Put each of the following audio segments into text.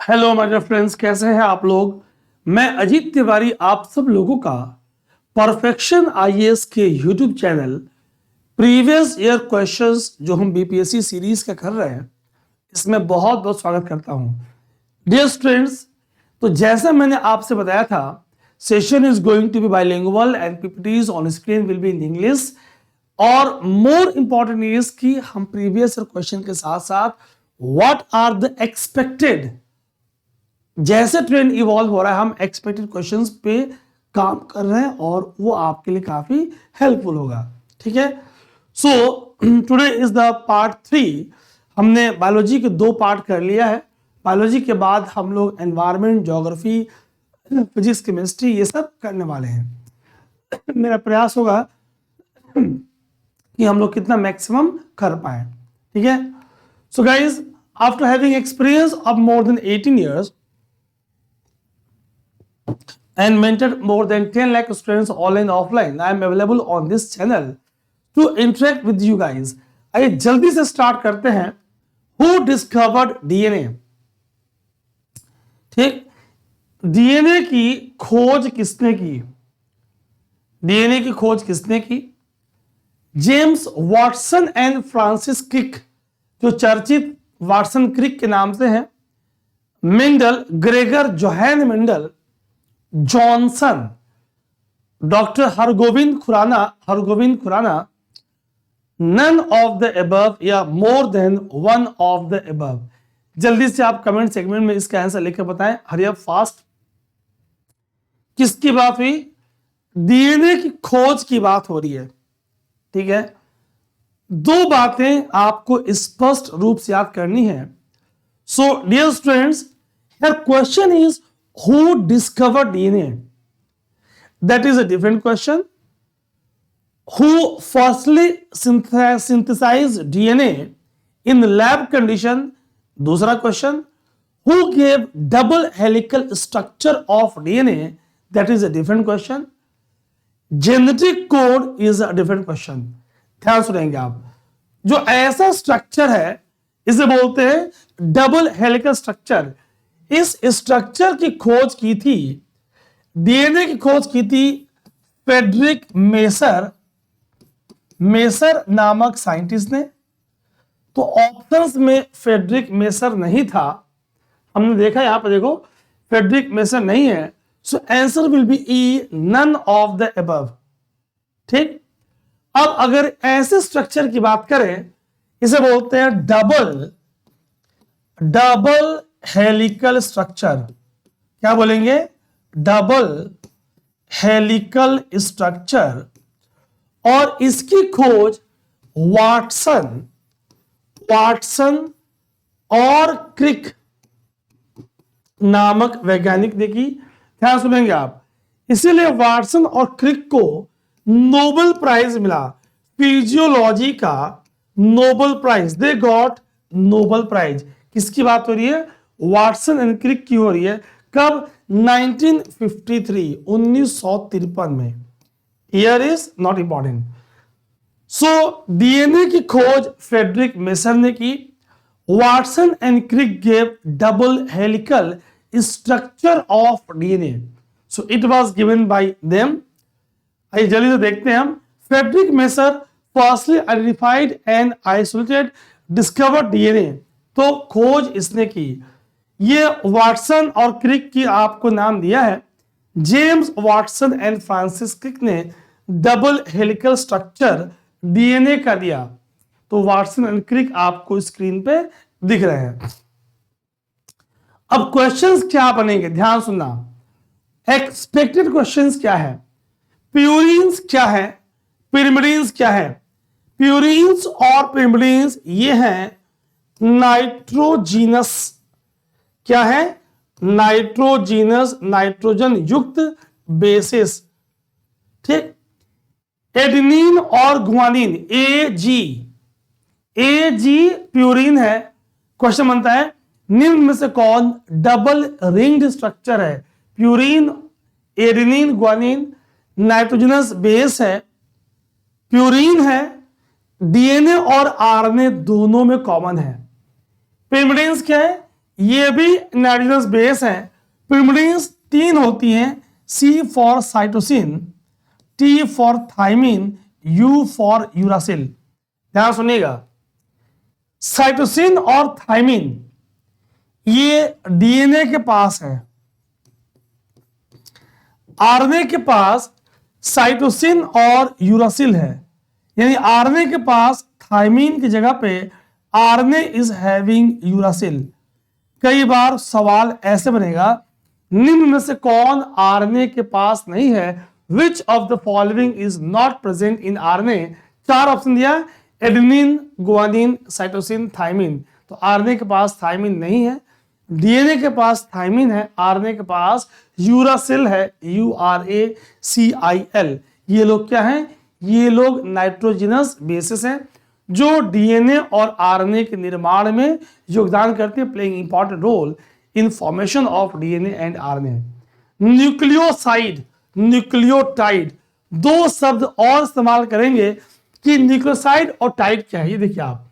Hello my dear friends, कैसे हैं आप लोग। मैं अजीत तिवारी आप सब लोगों का परफेक्शन आईएएस के YouTube channel previous year questions जो हम बीपीएससी सीरीज का कर रहे हैं इसमें बहुत बहुत स्वागत करता हूं। डियर स्टूडेंट्स, तो जैसा मैंने आपसे बताया था, session is going to be bilingual and PPTs on screen will be in English. और मोर इंपॉर्टेंट इज कि हम प्रीवियस ईयर क्वेश्चन के साथ साथ व्हाट आर द एक्सपेक्टेड, जैसे ट्रेंड इवॉल्व हो रहा है हम एक्सपेक्टेड क्वेश्चंस पे काम कर रहे हैं और वो आपके लिए काफी हेल्पफुल होगा। ठीक है, so today is the part 3। हमने बायोलॉजी के 2 पार्ट कर लिया है। बायोलॉजी के बाद हम लोग एनवायरमेंट, ज्योग्राफी, फिजिक्स, केमिस्ट्री ये सब करने वाले हैं। मेरा प्रयास होगा कि हम लोग कितना मैक्सिमम कर पाए। ठीक है, so guys, after having experience of more than 18 years and mentored more than 10 lakh students online offline, I am available on this channel to interact with you guys. आइए जल्दी से स्टार्ट करते हैं। Who discovered DNA? ठीक, DNA की खोज किसने की? डीएनए की खोज किसने की? James Watson and Francis Crick, जो चर्चित वाटसन क्रिक के नाम से हैं। Mendel, Gregor Johann Mendel, Johnson, doctor Hargobind Khorana, none of the above या more than one of the above. जल्दी से आप कमेंट सेगमेंट में इसका आंसर लिखकर बताएं। हरी अप फास्ट। किसकी बात हुई? डीएनए की खोज की बात हो रही है। ठीक है, 2 बातें आपको स्पष्ट रूप से याद करनी है। So dear students, here question is who discovered DNA? That is a different question. Who firstly synthesized DNA in lab condition? दूसरा question. Who gave double helical structure of DNA? That is a different question. Genetic code is a different question. ध्यान सुनेंगे आप। जो ऐसा structure है इसे बोलते हैं डबल हेलिकल स्ट्रक्चर। इस स्ट्रक्चर की खोज की थी, डीएनए की खोज की थी फ्रेडरिक मेसर नामक साइंटिस्ट ने। तो ऑप्शंस में फ्रेडरिक मेसर नहीं था, हमने देखा यहां पर, देखो फ्रेडरिक मेसर नहीं है। So answer will be E, none of the above. ठीक, अब अगर ऐसे स्ट्रक्चर की बात करें, इसे बोलते हैं डबल हेलिकल स्ट्रक्चर। क्या बोलेंगे? Double helical structure. और इसकी खोज वाटसन और क्रिक नामक वैज्ञानिक ने की। ध्यान सुनेंगे आप। इसीलिए वाटसन और क्रिक को नोबेल प्राइज मिला, फिजियोलॉजी का Nobel prize. They got Nobel prize. किसकी बात हो रही है? वाटसन एंड क्रिक की हो रही है। कब? 1953 में। Year is not important. So DNA की खोज फ्रेडरिक मेसर ने की। Watson and Crick gave double helical structure of DNA. So it was given by them. आइए जल्दी से देखते हैं हम। Friedrich Miescher firstly identified and isolated discovered DNA. तो खोज इसने की। ये वाटसन और क्रिक की आपको नाम दिया है। James Watson and Francis Crick ने डबल हेलिकल स्ट्रक्चर डीएनए का दिया। तो वाटसन एंड क्रिक आपको स्क्रीन पे दिख रहे हैं। अब क्वेश्चंस क्या बनेंगे, ध्यान सुनना। एक्सपेक्टेड क्वेश्चंस क्या है? प्यूरिन्स क्या है? पिरिमिडीन्स क्या है? प्यूरिन्स और पिरिमिडीन्स ये हैं नाइट्रोजीनस। क्या है? नाइट्रोजीनस, नाइट्रोजन युक्त बेसिस। ठीक, एडेनिन और गुआनिन एजी प्यूरिन है। क्वेश्चन बनता है निम्न में से कौन डबल रिंग्ड स्ट्रक्चर है? Purine, adenine, guanine, nitrogenous base है, प्यूरिन है, डीएनए और आरएनए दोनों में कॉमन है। पिरिमिडीन्स क्या है? ये भी नाइट्रोजनस बेस है। पिरिमिडीन्स 3 होती हैं, C for cytosine, T for thymine, U for uracil. ध्यान सुनिएगा, साइटोसिन और थाइमिन ये डीएनए के पास है, आरएनए के पास साइटोसिन और यूरासिल है, यानी आरएनए के पास थाइमिन की जगह पे आरएनए इज हैविंग यूरासिल। कई बार सवाल ऐसे बनेगा, निम्न में से कौन आरएनए के पास नहीं है, which of the following is not present in RNA. 4 option दिया, एडेनिन, गुआनिन, साइटोसिन, थाइमिन। तो आरएनए के पास थाइमिन नहीं है, डीएनए के पास थाइमिन है, आरएनए के पास यूरासिल है, URACIL। ये लोग क्या हैं? ये लोग नाइट्रोजनस बेसिस हैं जो डीएनए और आरएनए के निर्माण में योगदान करते हैं, playing important role in formation of DNA and RNA. Nucleoside, nucleotide, 2 शब्द और इस्तेमाल करेंगे कि न्यूक्लियोसाइड और टाइड क्या है। ये देखिए आप,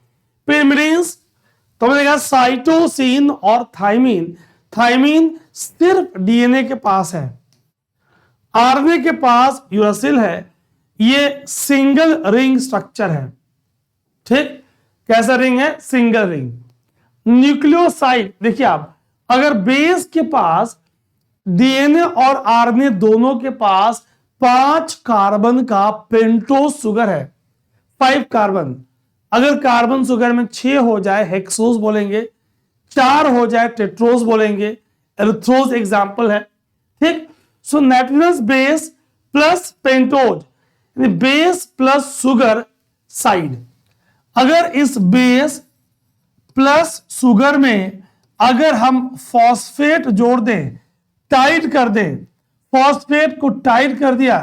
पिरिमिडीन्स तो मिलेगा साइटोसिन और थाइमिन। थाइमिन सिर्फ डीएनए के पास है, आरएनए के पास यूरासिल है। ये सिंगल रिंग स्ट्रक्चर है, ठीक। कैसा रिंग है? Single ring. न्यूक्लियोसाइड देखिए आप, अगर बेस के पास डीएनए और आरएनए दोनों के पास 5 कार्बन का पेंटोज शुगर है, 5 कार्बन। अगर कार्बन शुगर में 6 हो जाए हेक्सोज बोलेंगे, 4 हो जाए टेट्रोज बोलेंगे, एरिथ्रोज एग्जाम्पल है, ठीक। So nitrogenous base plus pentose, base plus sugar side. अगर इस बेस प्लस शुगर में अगर हम फॉस्फेट जोड़ दें, टाइट कर दें, फॉस्फेट को टाइट कर दिया,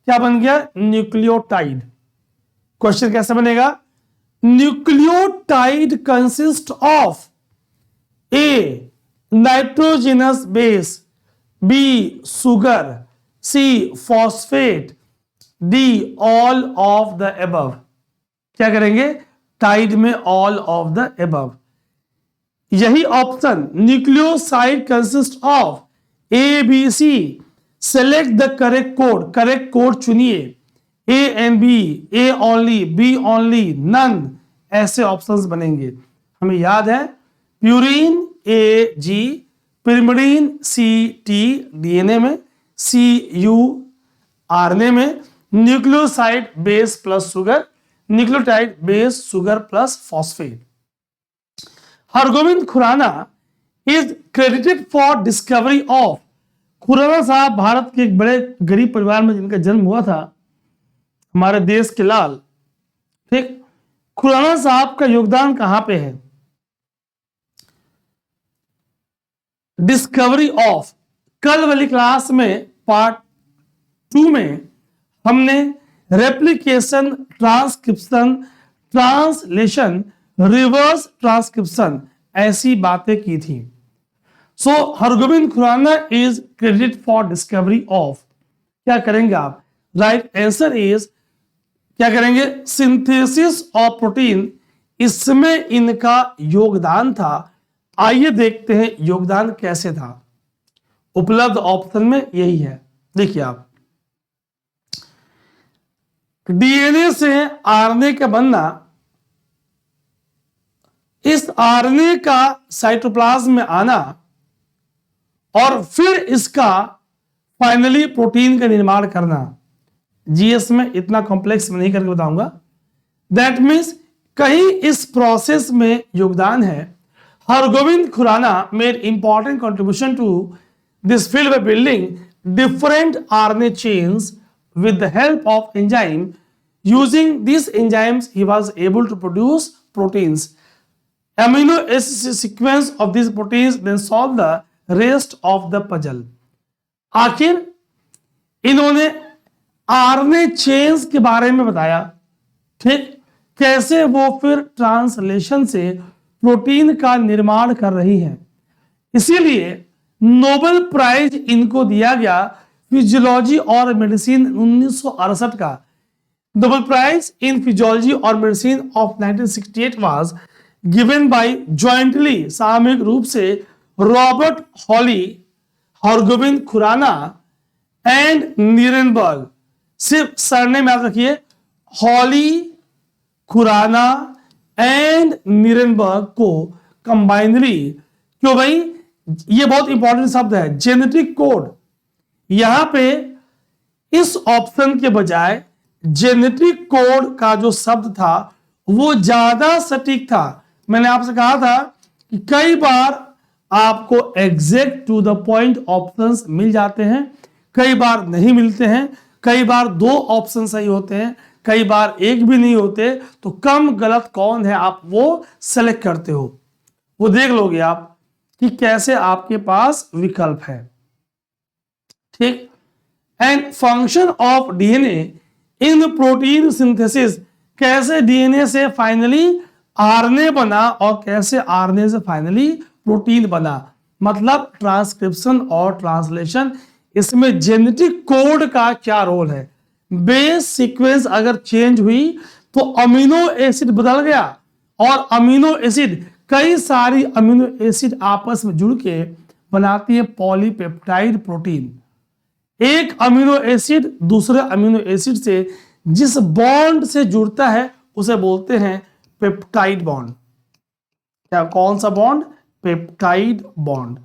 क्या बन गया? न्यूक्लियोटाइड। क्वेश्चन कैसे बनेगा? Nucleotide consist of A nitrogenous base, B sugar, C phosphate, D all of the above. क्या करेंगे? टाइड में ऑल ऑफ द एबव। यही option nucleoside consist of A B C, select the correct code, correct code चुनिए, A and B, A only, B only, none, ऐसे options बनेंगे। हमें याद है purine A G, pyrimidine C T DNA में, C U RNA में, nucleoside base plus sugar, nucleotide base sugar plus phosphate. Hargobind Khorana is credited for discovery of. Khorana साहब भारत के एक बड़े गरीब परिवार में जिनका जन्म हुआ था, हमारे देश के लाल, ठीक। खुराना साहब का योगदान कहां पे है? Discovery of. कल वाली क्लास में पार्ट 2 में हमने replication, transcription, translation, reverse transcription ऐसी बातें की थी। So Hargobind Khorana is credit for discovery of. क्या करेंगे आप? राइट आंसर इज, क्या करेंगे? सिंथेसिस ऑफ प्रोटीन, इसमें इनका योगदान था। आइए देखते हैं योगदान कैसे था। उपलब्ध ऑप्शन में यही है, देखिए आप, डीएनए से आरएनए का बनना, इस आरएनए का साइटोप्लाज्म में आना और फिर इसका फाइनली प्रोटीन का निर्माण करना। जीएस में इतना कॉम्प्लेक्स में नहीं करके बताऊंगा। दैट मीन्स कहीं इस प्रोसेस में योगदान है। Hargobind Khorana made important contribution to this field by building different RNA chains with the help of enzyme. Using these enzymes he was able to produce proteins. Amino acid sequence of these proteins then solve the rest of the puzzle. आखिर इन्होंने RNA chains के बारे में बताया, ठीक, कैसे वो फिर ट्रांसलेशन से प्रोटीन का निर्माण कर रही है। इसीलिए नोबेल प्राइज इनको दिया गया फिजियोलॉजी और मेडिसिन 1968 का। नोबेल प्राइज इन फिजियोलॉजी और medicine of 1968 was given by jointly, सामूहिक रूप से, Robert Holley, Hargobind Khorana and Nirenberg. सिर्फ सरनेम याद रखिए, हॉली, खुराना एंड नीरेनबर्ग को कंबाइनली। क्यों भाई, ये बहुत इंपॉर्टेंट शब्द है, जेनेटिक कोड। यहां पे इस ऑप्शन के बजाय जेनेटिक कोड का जो शब्द था वो ज्यादा सटीक था। मैंने आपसे कहा था कि कई बार आपको exact to the point options मिल जाते हैं, कई बार नहीं मिलते हैं, कई बार 2 ऑप्शन सही होते हैं, कई बार एक भी नहीं होते। तो कम गलत कौन है आप वो सेलेक्ट करते हो, वो देख लोगे आप कि कैसे आपके पास विकल्प है। ठीक। And function of DNA in protein synthesis, कैसे डीएनए से फाइनली आरएनए बना और कैसे आरएनए से फाइनली प्रोटीन बना, मतलब ट्रांसक्रिप्शन और ट्रांसलेशन। इसमें जेनेटिक कोड का क्या रोल है। बेस सीक्वेंस अगर चेंज हुई तो अमीनो एसिड बदल गया, और अमीनो एसिड, कई सारी अमीनो एसिड आपस में जुड़ के बनाती है पॉलीपेप्टाइड प्रोटीन। एक अमीनो एसिड दूसरे अमीनो एसिड से जिस बॉन्ड से जुड़ता है उसे बोलते हैं पेप्टाइड बॉन्ड। क्या, कौन सा बॉन्ड? Peptide bond.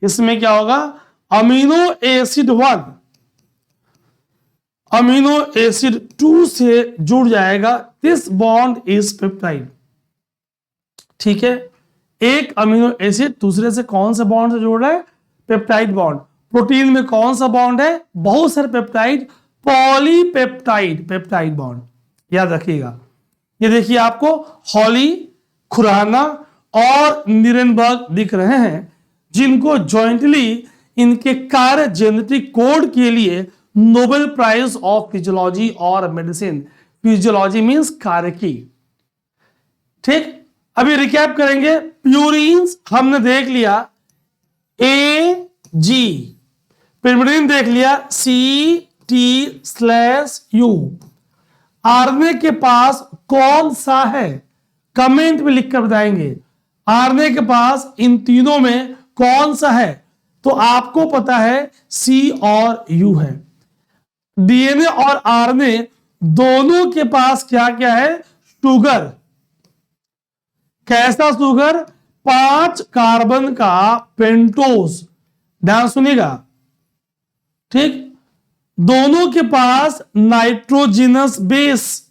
इसमें क्या होगा, अमीनो एसिड 1 अमीनो एसिड 2 से जुड़ जाएगा, दिस बॉन्ड इज पेप्टाइड। ठीक है, एक अमीनो एसिड दूसरे से कौन से बॉन्ड से जुड़ रहा है? Peptide bond. प्रोटीन में कौन सा बॉन्ड है? बहुत सारे पेप्टाइड, पॉलीपेप्टाइड पेप्टाइड बॉन्ड, याद रखिएगा। ये देखिए आपको हॉली, खुराना और नीरेनबर्ग दिख रहे हैं, जिनको जॉइंटली इनके कार्य जेनेटिक कोड के लिए नोबेल प्राइज ऑफ फिजियोलॉजी और मेडिसिन, फिजियोलॉजी मींस कार्य की। ठीक, अभी रिकैप करेंगे। प्यूरिन्स हमने देख लिया, ए जी, पिरिमिडीन देख लिया, CT/U। आरएनए के पास कौन सा है? कमेंट में लिखकर बताएंगे आरएनए के पास इन तीनों में कौन सा है। तो आपको पता है C और U है। डीएनए और आरएनए दोनों के पास क्या क्या है? शुगर। कैसा शुगर? 5 कार्बन का पेंटोज, ध्यान सुनिएगा। ठीक, दोनों के पास नाइट्रोजिनस बेस।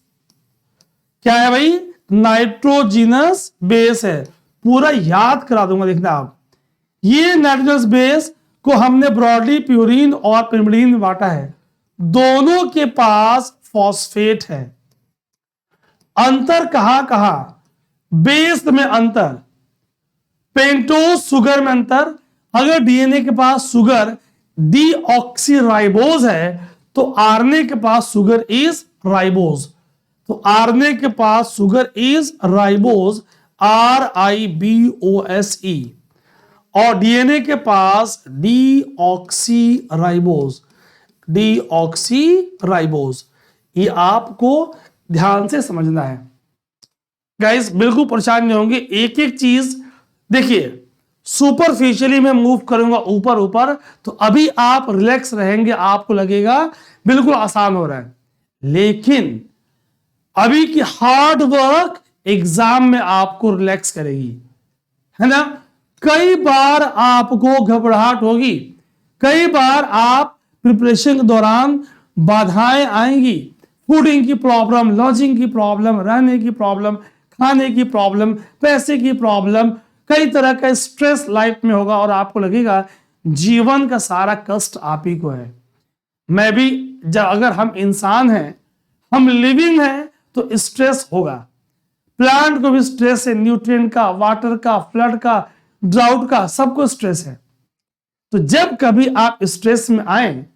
क्या है भाई? नाइट्रोजिनस बेस है। पूरा याद करा दूंगा, देखना आप। ये नाइट्रोजिनस बेस को हमने ब्रॉडली प्यूरिन और पिरिमिडीन में बांटा है। दोनों के पास फॉस्फेट है। अंतर कहां कहां? बेस में अंतर, पेंटोज शुगर में अंतर। अगर डीएनए के पास शुगर डीऑक्सीराइबोज है तो आरएनए के पास शुगर इज राइबोज। तो आरएनए के पास शुगर इज राइबोज, RIBOSE, और डीएनए के पास डीऑक्सीराइबोज, डीऑक्सीराइबोज। ये आपको ध्यान से समझना है गाइस, बिल्कुल परेशान नहीं होंगे। एक एक चीज देखिए, सुपरफिशियली मैं मूव करूंगा ऊपर ऊपर, तो अभी आप रिलैक्स रहेंगे, आपको लगेगा बिल्कुल आसान हो रहा है। लेकिन अभी की हार्ड वर्क एग्जाम में आपको रिलैक्स करेगी, है ना। कई बार आपको घबराहट होगी, कई बार आप प्रिपरेशन के दौरान बाधाएं आएंगी, फूडिंग की प्रॉब्लम, लॉजिंग की प्रॉब्लम, रहने की प्रॉब्लम, खाने की प्रॉब्लम, पैसे की प्रॉब्लम, कई तरह का स्ट्रेस लाइफ में होगा और आपको लगेगा जीवन का सारा कष्ट आप ही को है। मैं भी, जब अगर हम इंसान हैं, हम लिविंग हैं, तो स्ट्रेस होगा। प्लांट को भी स्ट्रेस है, न्यूट्रिएंट का, वाटर का, फ्लड का, ड्राउट का, सबको स्ट्रेस है। तो जब कभी आप स्ट्रेस में आए,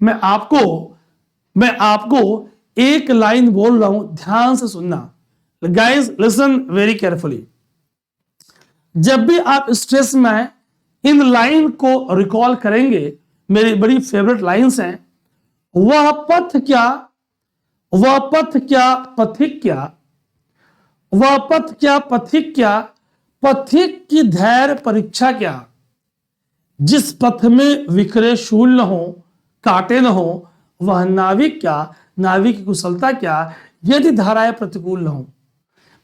मैं आपको एक लाइन बोल रहा हूं, ध्यान से सुनना। Guys listen very carefully. जब भी आप स्ट्रेस में आए, इन लाइन को रिकॉल करेंगे। मेरी बड़ी फेवरेट लाइंस हैं। वह पथ क्या, वह पथ क्या, पथिक क्या, वह पथ क्या, पथिक क्या, पथिक की धैर्य परीक्षा क्या, जिस पथ में विक्रय शूल न हो, कांटे न हो, वह नाविक क्या, नाविक की कुशलता क्या, यदि धाराएं प्रतिकूल न हो।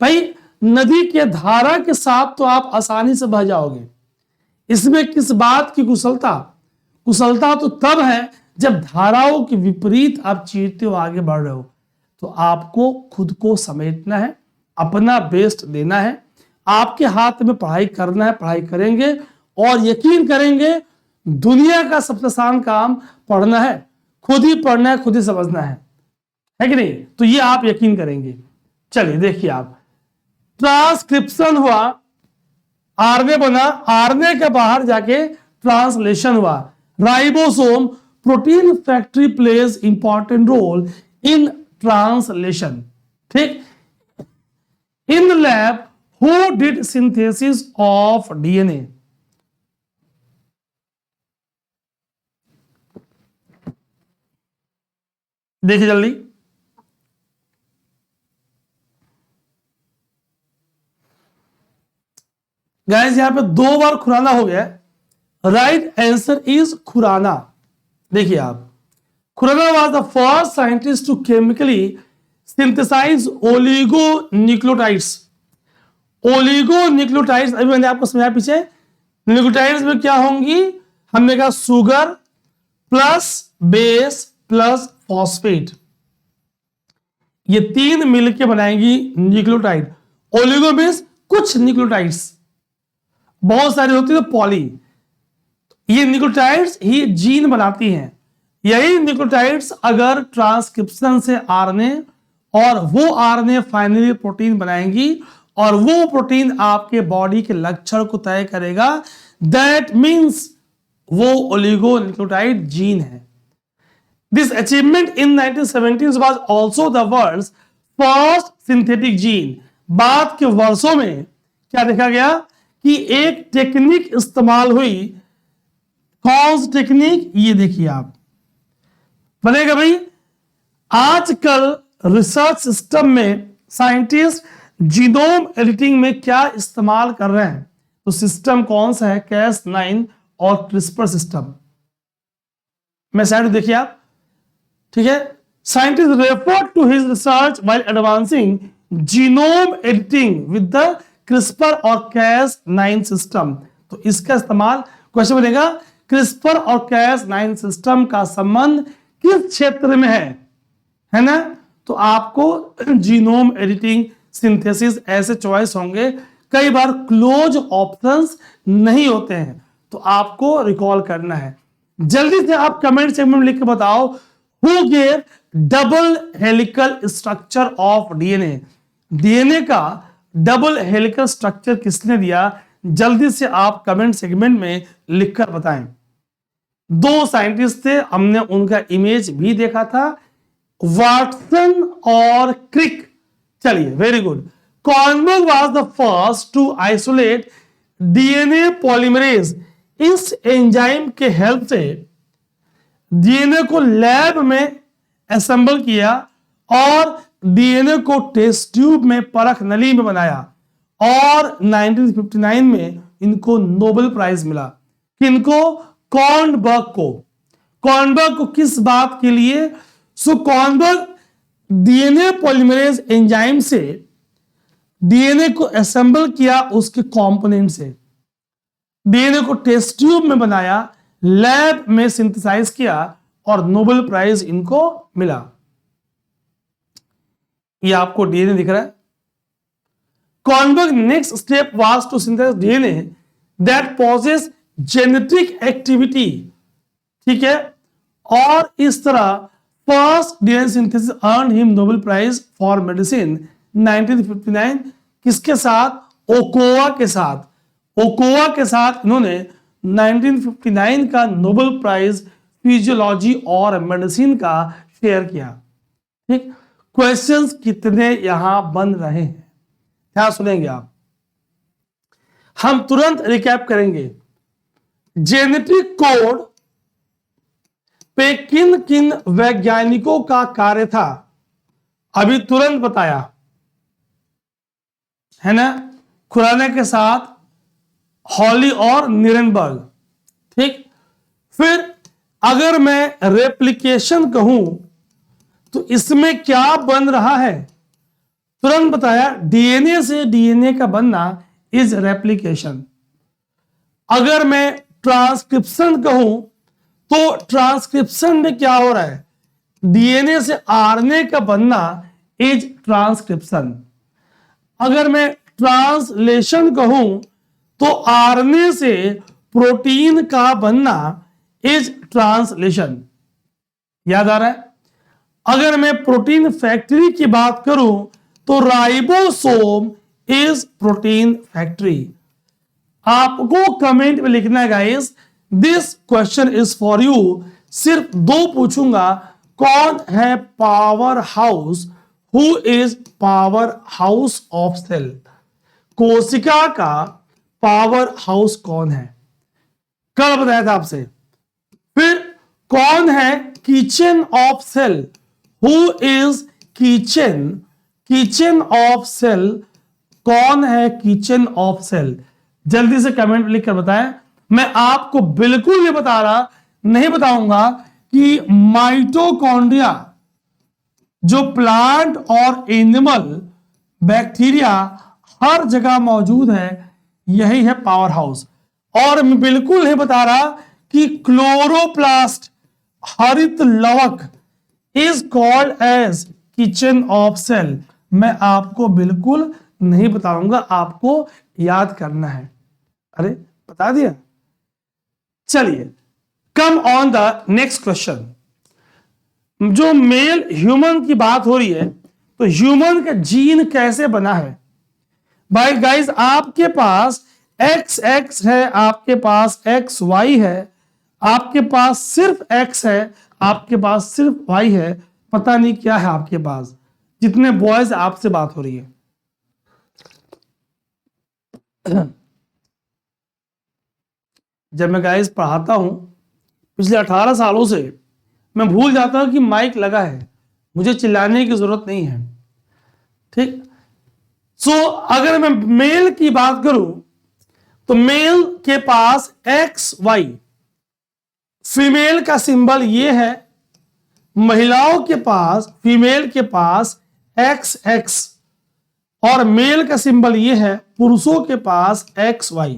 भाई नदी के धारा के साथ तो आप आसानी से बह जाओगे, इसमें किस बात की कुशलता, कुशलता तो तब है जब धाराओं के विपरीत आप चीरते हो आगे बढ़ रहे हो। तो आपको खुद को समेटना है, अपना बेस्ट देना है, आपके हाथ में पढ़ाई करना है, पढ़ाई करेंगे और यकीन करेंगे दुनिया का सबसे आसान काम पढ़ना है, खुद ही पढ़ना है, खुद ही समझना है कि नहीं? तो ये आप यकीन करेंगे। चलिए देखिए, आप ट्रांसक्रिप्शन हुआ, आरएनए बना, आरएनए के बाहर जाके ट्रांसलेशन हुआ, ribosome protein factory plays important role in translation. ठीक, in lab who did synthesis of DNA? देखिए जल्दी, गाइस यहां पे 2 बार खुराना हो गया। Right answer is Khorana. देखिए आप, Khorana was the first scientist to chemically synthesise oligonucleotides. Oligonucleotides अभी मैंने आपको समझाया पीछे, न्यूक्लियोटाइड्स में क्या होंगी, हमने कहा sugar plus base plus phosphate, ये 3 मिलकर बनाएंगी न्यूक्लियोटाइड। ओलिगो मीन्स कुछ न्यूक्लियोटाइड्स, बहुत सारी होती है तो पॉली, ये न्यूक्लियोटाइड्स ही जीन बनाती हैं। यही न्यूक्लियोटाइड्स अगर ट्रांसक्रिप्शन से आरएनए, और वो आरएनए फाइनली प्रोटीन बनाएंगी, और वो प्रोटीन आपके बॉडी के लक्षण को तय करेगा। दैट मीन्स वो ओलिगोन्यूक्लियोटाइड जीन है। This achievement in 1970s was also the world's first synthetic gene। बाद के वर्षों में क्या देखा गया कि एक टेक्निक इस्तेमाल हुई। कौन सी टेक्निक, ये देखिए आप, बनेगा भाई। आजकल रिसर्च सिस्टम में साइंटिस्ट जीनोम एडिटिंग में क्या इस्तेमाल कर रहे हैं, तो सिस्टम कौन सा है, Cas9 और क्रिस्पर सिस्टम। मैं साइड देखिए आप, ठीक है। Scientist refer to his research while advancing genome editing with the CRISPR और Cas9 सिस्टम। तो इसका इस्तेमाल, क्वेश्चन बनेगा क्रिस्पर और Cas9 सिस्टम का संबंध किस क्षेत्र में है ना? तो आपको जीनोम एडिटिंग, सिंथेसिस ऐसे चॉइस होंगे। कई बार क्लोज ऑप्शंस नहीं होते हैं, तो आपको रिकॉल करना है। जल्दी से आप कमेंट सेक्शन में लिख के बताओ, who gave double helical structure of DNA. DNA का डबल हेलिकल स्ट्रक्चर किसने दिया? जल्दी से आप कमेंट सेगमेंट में लिखकर बताएं। 2 साइंटिस्ट थे, हमने उनका इमेज भी देखा था, वाटसन और क्रिक। चलिए, very good. Kornberg was the first to isolate DNA polymerase. इस एंजाइम के हेल्प से डीएनए को लैब में असेंबल किया और डीएनए को टेस्ट ट्यूब में परख नली में बनाया, और 1959 में इनको नोबेल प्राइज मिला। किनको? कॉर्नबर्ग को। कॉर्नबर्ग को किस बात के लिए? सो कॉर्नबर्ग डीएनए पॉलीमरेज एंजाइम से डीएनए को असेंबल किया, उसके कंपोनेंट से डीएनए को टेस्ट ट्यूब में बनाया, लैब में सिंथेसाइज किया, और नोबेल प्राइज इनको मिला। ये आपको डीएनए दिख रहा है। Kornberg next step was to synthesize DNA that possesses genetic activity, ठीक है। और इस तरह first DNA synthesis earn him Nobel prize for medicine 1959। किसके साथ? ओकोआ के साथ। ओकोआ के साथ इन्होंने 1959 का नोबेल प्राइज फिजियोलॉजी और मेडिसिन का शेयर किया। ठीक, क्वेश्चंस कितने यहां बन रहे हैं, क्या सुनेंगे आप? हम तुरंत रिकैप करेंगे। जेनेटिक कोड पे किन किन वैज्ञानिकों का कार्य था, अभी तुरंत बताया। है ना, खुराना के साथ हॉली और निरेनबर्ग। ठीक, फिर अगर मैं रेप्लिकेशन कहूं तो इसमें क्या बन रहा है, तुरंत बताया, डीएनए से डीएनए का बनना इज रेप्लिकेशन। अगर मैं ट्रांसक्रिप्शन कहूं तो ट्रांसक्रिप्शन में क्या हो रहा है, डीएनए से आरएनए का बनना इज ट्रांसक्रिप्शन। अगर मैं ट्रांसलेशन कहूं तो आरएनए से प्रोटीन का बनना इज ट्रांसलेशन। याद आ रहा है? अगर मैं प्रोटीन फैक्ट्री की बात करूं तो राइबोसोम इज प्रोटीन फैक्ट्री। आपको कमेंट में लिखना है guys, this question is for you. सिर्फ 2 पूछूंगा, कौन है power house, who is power house of cell, कोशिका का पावर हाउस कौन है, कल बताया था आपसे। फिर कौन है kitchen of cell, who is kitchen of cell, कौन है किचन ऑफ सेल, जल्दी से कमेंट लिख कर बताएं। मैं आपको बिल्कुल ये बता रहा नहीं बताऊंगा कि माइटोकॉन्ड्रिया जो प्लांट और एनिमल बैक्टीरिया हर जगह मौजूद है, यही है पावर हाउस। और मैं बिल्कुल नहीं बता रहा कि क्लोरोप्लास्ट हरित लवक is called as kitchen of cell. मैं आपको बिल्कुल नहीं बताऊंगा, आपको याद करना है। अरे बता दिया। चलिए, कम ऑन द नेक्स्ट क्वेश्चन। जो मेल ह्यूमन की बात हो रही है, तो ह्यूमन का जीन कैसे बना है भाई गाइस, आपके पास XX है, आपके पास XY है, आपके पास सिर्फ X है, आपके पास सिर्फ Y है, पता नहीं क्या है आपके पास। जितने बॉयज आपसे बात हो रही है, जब मैं गाइस पढ़ाता हूं पिछले 18 सालों से, मैं भूल जाता हूं कि माइक लगा है, मुझे चिल्लाने की जरूरत नहीं है। ठीक, सो अगर मैं मेल की बात करूं तो मेल के पास XY, फीमेल का सिंबल ये है, महिलाओं के पास, फीमेल के पास XX, और मेल का सिंबल ये है, पुरुषों के पास XY।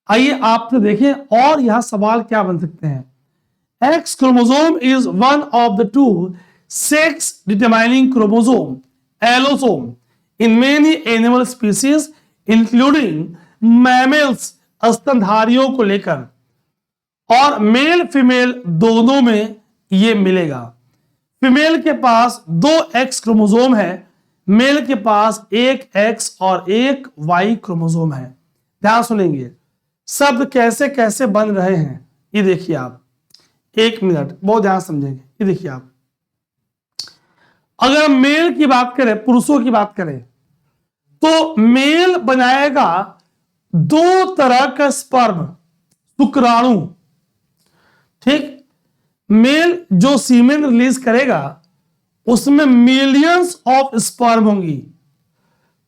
आइए आपसे देखें और यहां सवाल क्या बन सकते हैं। X chromosome is one of the 2 sex determining chromosome, allosome, in many animal species including mammals, स्तनधारियों को लेकर, और मेल फीमेल दोनों में ये मिलेगा। फीमेल के पास 2 X क्रोमोसोम है, मेल के पास 1 X और 1 Y क्रोमोसोम है। ध्यान सुनेंगे शब्द कैसे कैसे बन रहे हैं, ये देखिए आप, 1 मिनट बहुत ध्यान समझेंगे। ये देखिए आप, अगर मेल की बात करें, पुरुषों की बात करें, तो मेल बनाएगा 2 तरह का स्पर्म, शुक्राणु। ठीक, मेल जो सीमेन रिलीज करेगा उसमें मिलियंस ऑफ स्पर्म होंगी,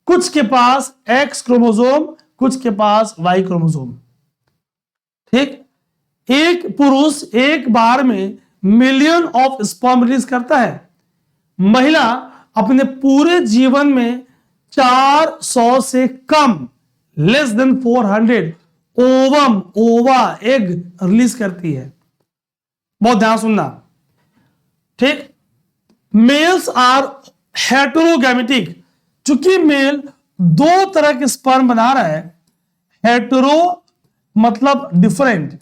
कुछ के पास X क्रोमोसोम, कुछ के पास Y क्रोमोसोम। ठीक, एक पुरुष एक बार में मिलियन ऑफ स्पर्म रिलीज करता है, महिला अपने पूरे जीवन में 400 से कम, लेस देन 400 ओवा एग रिलीज करती है। बहुत ध्यान सुनना। ठीक, मेल्स आर हेटेरोगैमेटिक, चूंकि मेल 2 तरह के स्पर्म बना रहा है, हेटेरो मतलब डिफरेंट,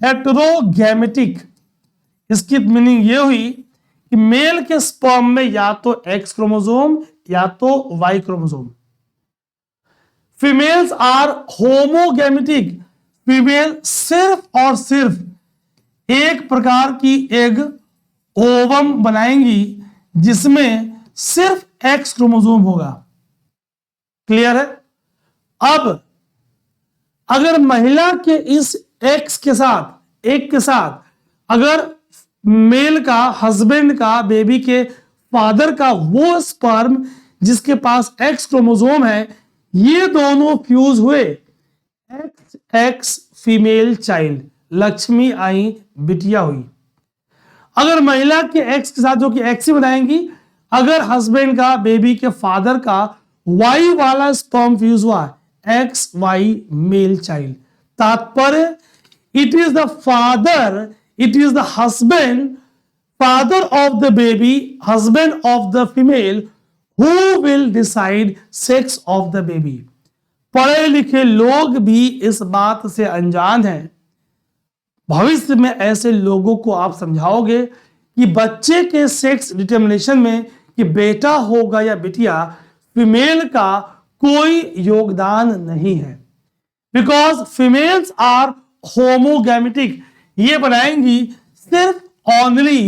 हेटेरोगैमेटिक, इसकी मीनिंग ये हुई कि मेल के स्पर्म में या तो X क्रोमोसोम या तो Y chromosome. Females are homogametic, female सिर्फ और सिर्फ एक प्रकार की एग ओवम बनाएंगी जिसमें सिर्फ X क्रोमोसोम होगा। क्लियर है? अब अगर महिला के इस X के साथ, एक के साथ, अगर मेल का, हस्बैंड का, बेबी के फादर का वो स्पर्म जिसके पास एक्स क्रोमोसोम है, ये दोनों फ्यूज हुए, X X female child, Lakshmi आई, बिटिया हुई। अगर महिला के एक्स के साथ जो कि एक्स ही बनाएंगी, अगर हस्बैंड का, बेबी के फादर का वाई वाला स्पर्म फ्यूज हुआ, एक्स वाई मेल चाइल्ड। तात्पर्य, it is the father, it is the husband, father of the baby, husband of the female, who will decide sex of the baby। पढ़े लिखे लोग भी इस बात से अनजान हैं। भविष्य में ऐसे लोगों को आप समझाओगे कि बच्चे के सेक्स डिटर्मिनेशन में कि बेटा होगा या बिटिया, फीमेल का कोई योगदान नहीं है, बिकॉज फीमेल्स आर होमोगैमेटिक। ये बनाएंगी सिर्फ only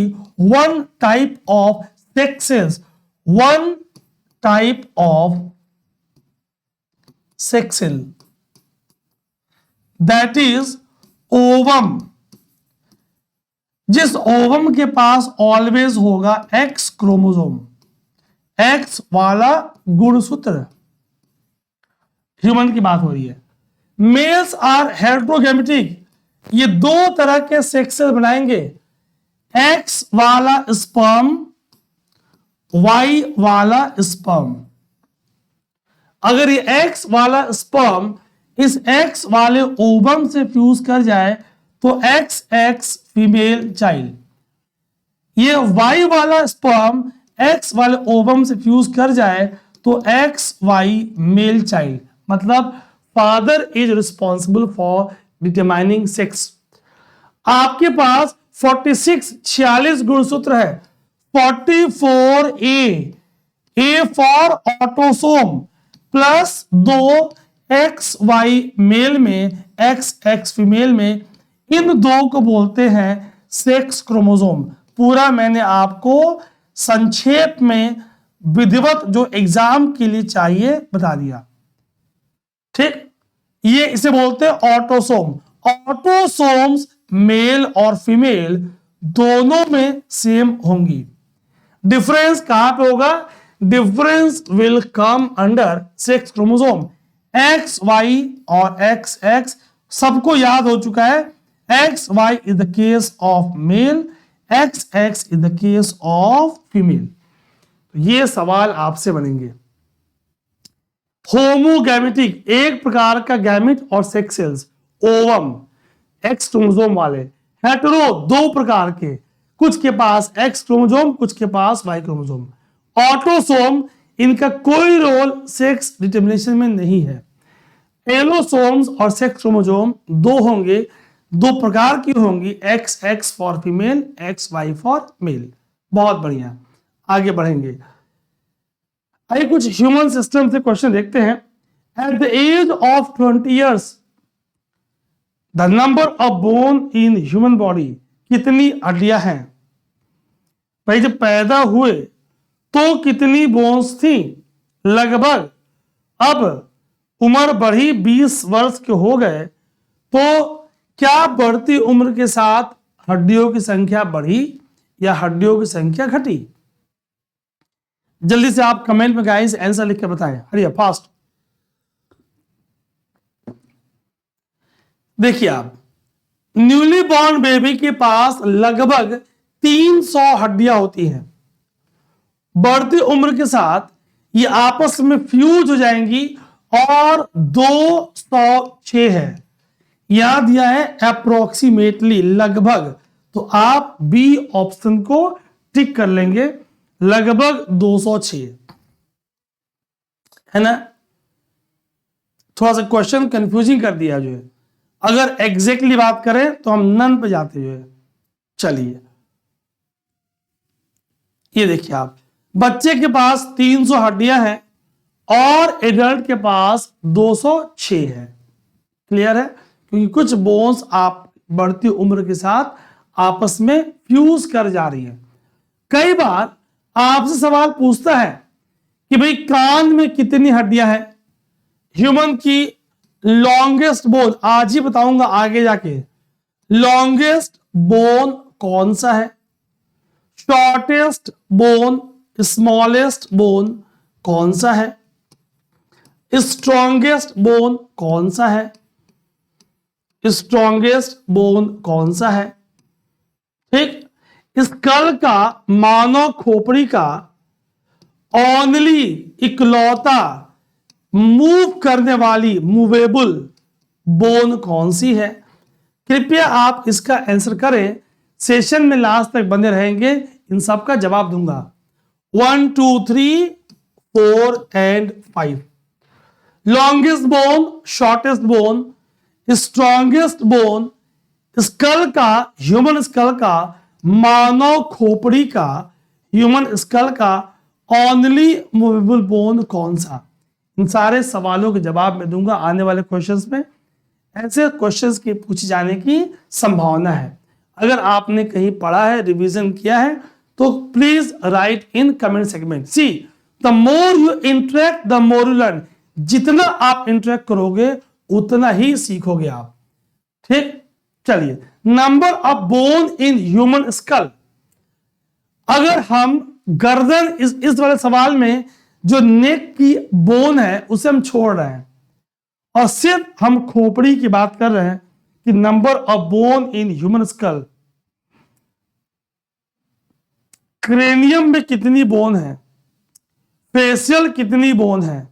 one type of sexes, one type of sexual, that is ovum। जिस ओवम के पास ऑलवेज होगा एक्स क्रोमोसोम, एक्स वाला गुणसूत्र, ह्यूमन की बात हो रही है। मेल्स आर हेटेरोगैमेटिक, ये दो तरह के सेक्सेस बनाएंगे, एक्स वाला स्पर्म, वाई वाला स्पर्म। अगर ये एक्स वाला स्पर्म इस एक्स वाले ओवम से फ्यूज कर जाए तो एक्स एक्स फीमेल चाइल्ड, ये वाई वाला स्पर्म एक्स वाले ओवम से फ्यूज कर जाए तो एक्स वाई मेल चाइल्ड। मतलब father is responsible for determining sex. आपके पास 46 गुणसूत्र है, 44 A for autosome plus 2 X Y male में, एक्स एक्स फीमेल में, इन दो को बोलते हैं सेक्स क्रोमोसोम। पूरा मैंने आपको संक्षेप में विधिवत जो एग्जाम के लिए चाहिए बता दिया, ठीक। ये इसे बोलते हैं ऑटोसोम। ऑटोसोम्स मेल और फीमेल दोनों में सेम होंगी। डिफरेंस कहां पे होगा? Difference will come under sex chromosome. X Y और एक्स एक्स सबको याद हो चुका है। X Y is the case of male, X X is the case of female. तो ये सवाल आपसे बनेंगे। होमोगैमेटिक, एक प्रकार का गैमेट और sex cells, ovum x chromosome वाले। हेटेरो, दो प्रकार के, कुछ के पास एक्स क्रोमोसोम, कुछ के पास वाई क्रोमोसोम। ऑटोसोम, इनका कोई रोल सेक्स डिटर्मिनेशन में नहीं है। एलोसोम्स और सेक्स क्रोमोसोम दो होंगे, दो प्रकार की होंगी, X X for female, X Y for male. बहुत बढ़िया, आगे बढ़ेंगे। आइए कुछ ह्यूमन सिस्टम से क्वेश्चन देखते हैं। At the age of 20 years the number of bone in human body, कितनी हड्डियां हैं? भाई जब पैदा हुए तो कितनी बोन्स थी? लगभग। अब उम्र बढ़ी, 20 वर्ष के हो गए, तो क्या बढ़ती उम्र के साथ हड्डियों की संख्या बढ़ी या हड्डियों की संख्या घटी? जल्दी से आप कमेंट में गाइस आंसर लिख के बताएं। हरिया फास्ट। देखिए आप, न्यूली बॉर्न बेबी के पास लगभग 300 हड्डियां होती हैं। बढ़ती उम्र के साथ ये आपस में फ्यूज हो जाएंगी और 206 है। यहां दिया है अप्रोक्सीमेटली, लगभग, तो आप बी ऑप्शन को टिक कर लेंगे, लगभग 206 है ना। थोड़ा सा क्वेश्चन कंफ्यूजिंग कर दिया जो है। अगर एग्जैक्टली बात करें तो हम नन पे जाते हुए, चलिए ये देखिए आप, बच्चे के पास 300 हड्डियां हैं और एडल्ट के पास 206 है। क्लियर है? क्योंकि कुछ बोन्स आप बढ़ती उम्र के साथ आपस में फ्यूज कर जा रही है। कई बार आपसे सवाल पूछता है कि भाई कान में कितनी हड्डियां हैं? ह्यूमन की लॉन्गेस्ट बोन, आज ही बताऊंगा आगे जाके, लॉन्गेस्ट बोन कौन सा है, शॉर्टेस्ट बोन, स्मॉलेस्ट बोन कौन सा है? स्ट्रॉन्गेस्ट बोन कौन सा है? स्ट्रॉन्गेस्ट बोन कौन सा है? ठीक, स्कल का, मानव खोपड़ी का ओनली, इकलौता मूव करने वाली, मूवेबल बोन कौन सी है? कृपया आप इसका आंसर करें। सेशन में लास्ट तक बने रहेंगे, इन सब का जवाब दूंगा। 1 2 3 4 and 5। Longest bone, shortest bone, strongest bone, skull का, ह्यूमन स्कल का, मानव खोपड़ी का, ह्यूमन स्कल का ओनली मूवेबल बोन कौन सा? इन सारे सवालों के जवाब मैं दूंगा आने वाले क्वेश्चंस में। ऐसे क्वेश्चंस के पूछे जाने की संभावना है। अगर आपने कहीं पढ़ा है, रिवीजन किया है, तो please write in comment segment. See, the more you interact the more you learn. जितना आप इंटरेक्ट करोगे उतना ही सीखोगे आप। ठीक, चलिए, number of bone in human school. अगर हम गर्दन, इस वाले सवाल में जो नेक की बोन है उसे हम छोड़ रहे हैं और सिर्फ हम खोपड़ी की बात कर रहे हैं कि number of bone in human school, cranium में कितनी बोन है, फेशियल कितनी बोन है,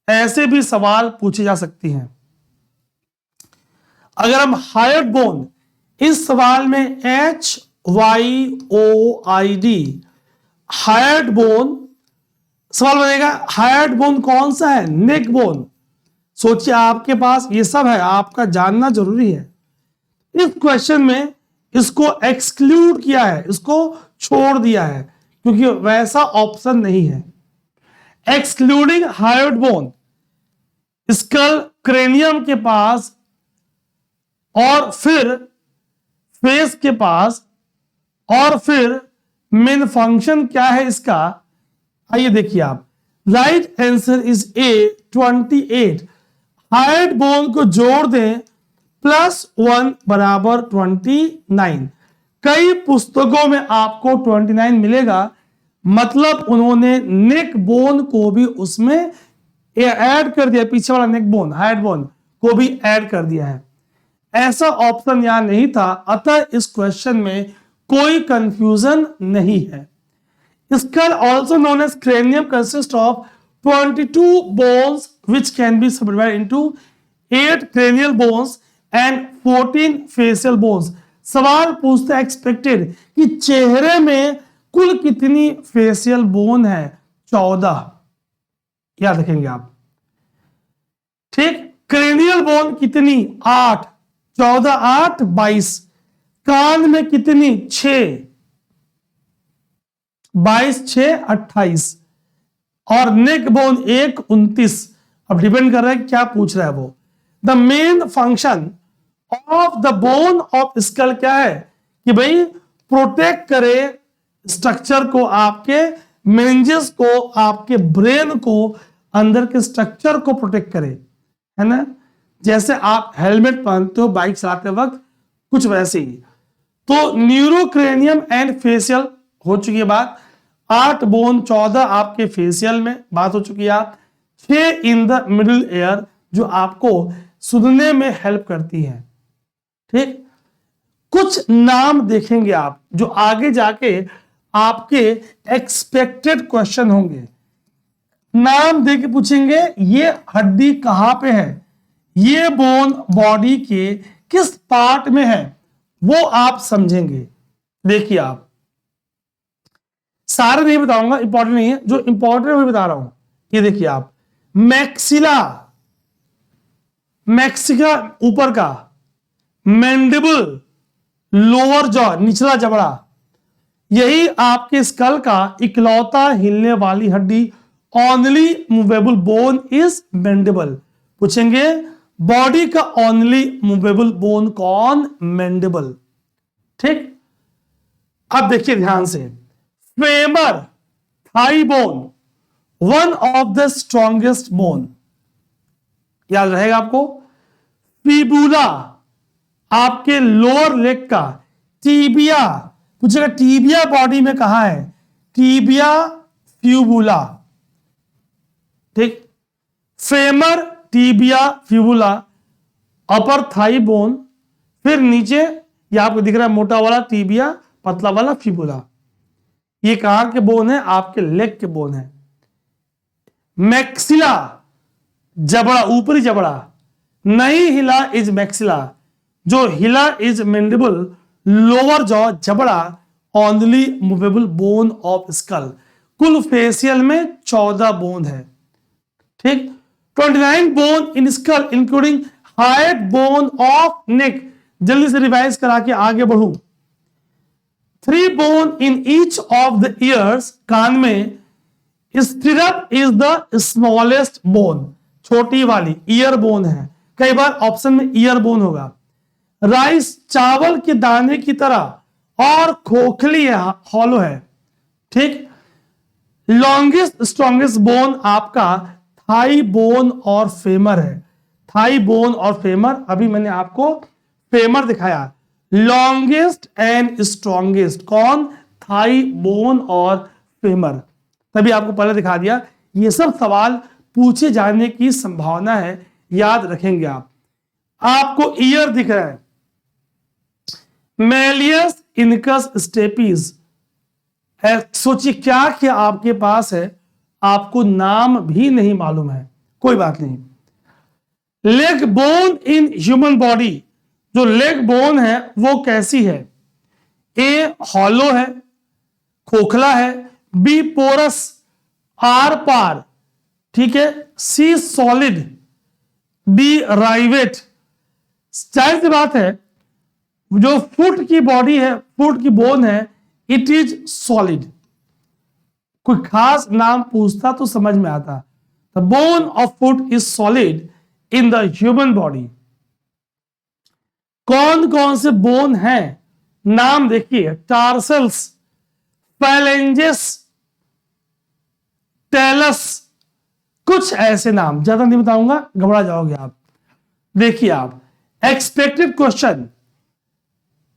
ऐसे भी सवाल पूछे जा सकती हैं। अगर हम हायर बोन, इस सवाल में HYOID हायर्ड बोन सवाल बनेगा। हायर्ड बोन कौन सा है? नेक बोन। सोचिए, आपके पास ये सब है, आपका जानना जरूरी है। इस क्वेश्चन में इसको एक्सक्लूड किया है, इसको छोड़ दिया है, क्योंकि वैसा ऑप्शन नहीं है। Excluding hyoid bone, skull cranium के पास और फिर फेस के पास और फिर मेन फंक्शन क्या है इसका? आइए देखिए आप। Right answer is A 28। Hired bone को जोड़ दें +1 बराबर 29। कई पुस्तकों में आपको 29 मिलेगा, मतलब उन्होंने नेक बोन को भी उसमें ऐड कर दिया, पीछे वाला नेक बोन, हायर्ड बोन को भी ऐड कर दिया है। ऐसा ऑप्शन यहां नहीं था, अतः इस क्वेश्चन में कोई कंफ्यूजन नहीं है। Skull, also known as cranium, consists of 22 bones which can be subdivided into 8 cranial bones and 14 facial bones. सवाल पूछता है एक्सपेक्टेड कि चेहरे में कुल कितनी फेशियल बोन है? 14। याद रखेंगे आप। ठीक, क्रेनियल बोन कितनी? 8। 14 8 22। कान में कितनी? 6। 22 6 28। और नेक बोन 1 29। अब डिपेंड कर रहा है क्या पूछ रहा है वो। The main function of the bone of school क्या है? कि भाई प्रोटेक्ट करे स्ट्रक्चर को, आपके मेनिंजेस को, आपके ब्रेन को, अंदर के स्ट्रक्चर को प्रोटेक्ट करे, है ना? जैसे आप हेलमेट पहनते हो बाइक चलाते वक्त, कुछ वैसे ही। तो न्यूरोक्रेनियम एंड फेशियल हो चुकी है बात। 8 बोन, 14 आपके फेशियल में बात हो चुकी है। आप 6 इन द मिडिल एयर जो आपको सुनने में हेल्प करती है। ठीक, कुछ नाम देखेंगे आप जो आगे जाके आपके एक्सपेक्टेड क्वेश्चन होंगे। नाम देके पूछेंगे ये हड्डी कहां पे है, ये बोन बॉडी के किस पार्ट में है, वो आप समझेंगे। देखिए आप, सारे नहीं बताऊंगा, इंपॉर्टेंट नहीं है, जो इंपॉर्टेंट है वही बता रहा हूं। ये देखिए आप, मैक्सिला, मैक्सिका ऊपर का, मैंडिबल लोअर जॉ निचला जबड़ा, यही आपके स्कल का इकलौता हिलने वाली हड्डी। Only movable bone is mandible. पूछेंगे बॉडी का ओनली मूवेबल बोन कौन? मैंडिबल। ठीक, अब देखिए ध्यान से, femur, thigh bone, one of the strongest bone, याद रहेगा आपको। फिबुला, आपके लोअर लेग का। टीबिया, पूछेगा टीबिया बॉडी में कहां है? Tibia fibula. ठीक। Femur, tibia, fibula, upper thigh bone, फिर नीचे ये आपको दिख रहा है मोटा वाला टीबिया, पतला वाला फिबुला। ये कहां के बोन है? आपके लेग के बोन है। मैक्सिला, जबड़ा, ऊपरी जबड़ा, नहीं हिला इज मैक्सिला, जो हिला इज मैंडिबल, लोअर जॉ जबड़ा, only movable bone of skull. कुल फेशियल में 14 बोन है, ठीक। 29 bone in skull including hyoid bone of neck. जल्दी से रिवाइज करा के आगे बढ़ू। 3 bone in each of the ears, कान में। Stirrup is the smallest bone, छोटी वाली ईयर बोन है, कई बार ऑप्शन में ईयर बोन होगा। राइस, चावल के दाने की तरह और खोखली है, हॉलो है, ठीक। लॉन्गेस्ट स्ट्रॉन्गेस्ट बोन आपका थाई बोन और फेमर है। थाई बोन और फेमर, अभी मैंने आपको फेमर दिखाया। लॉन्गेस्ट एंड स्ट्रॉन्गेस्ट कौन? थाई बोन और फेमर, तभी आपको पहले दिखा दिया। ये सब सवाल पूछे जाने की संभावना है, याद रखेंगे आप। आपको ईयर दिख रहा है, मेलियस इनकस स्टेपीज। सोचिए क्या क्या आपके पास है, आपको नाम भी नहीं मालूम है, कोई बात नहीं। Leg bone in human body, जो लेग बोन है वो कैसी है? ए हॉलो है, खोखला है। बी पोरस, आर पार, ठीक है। सी सॉलिड, डी राइवेट। जाहिर सी बात है जो फुट की बॉडी है, फुट की बोन है, इट इज सॉलिड। कोई खास नाम पूछता तो समझ में आता। The bone of foot is solid in the human body. कौन कौन से बोन हैं? नाम देखिए, टार्सल्स, पैलेंजेस, टेलस, कुछ ऐसे नाम, ज्यादा नहीं बताऊंगा, घबरा जाओगे आप। देखिए आप, expected question,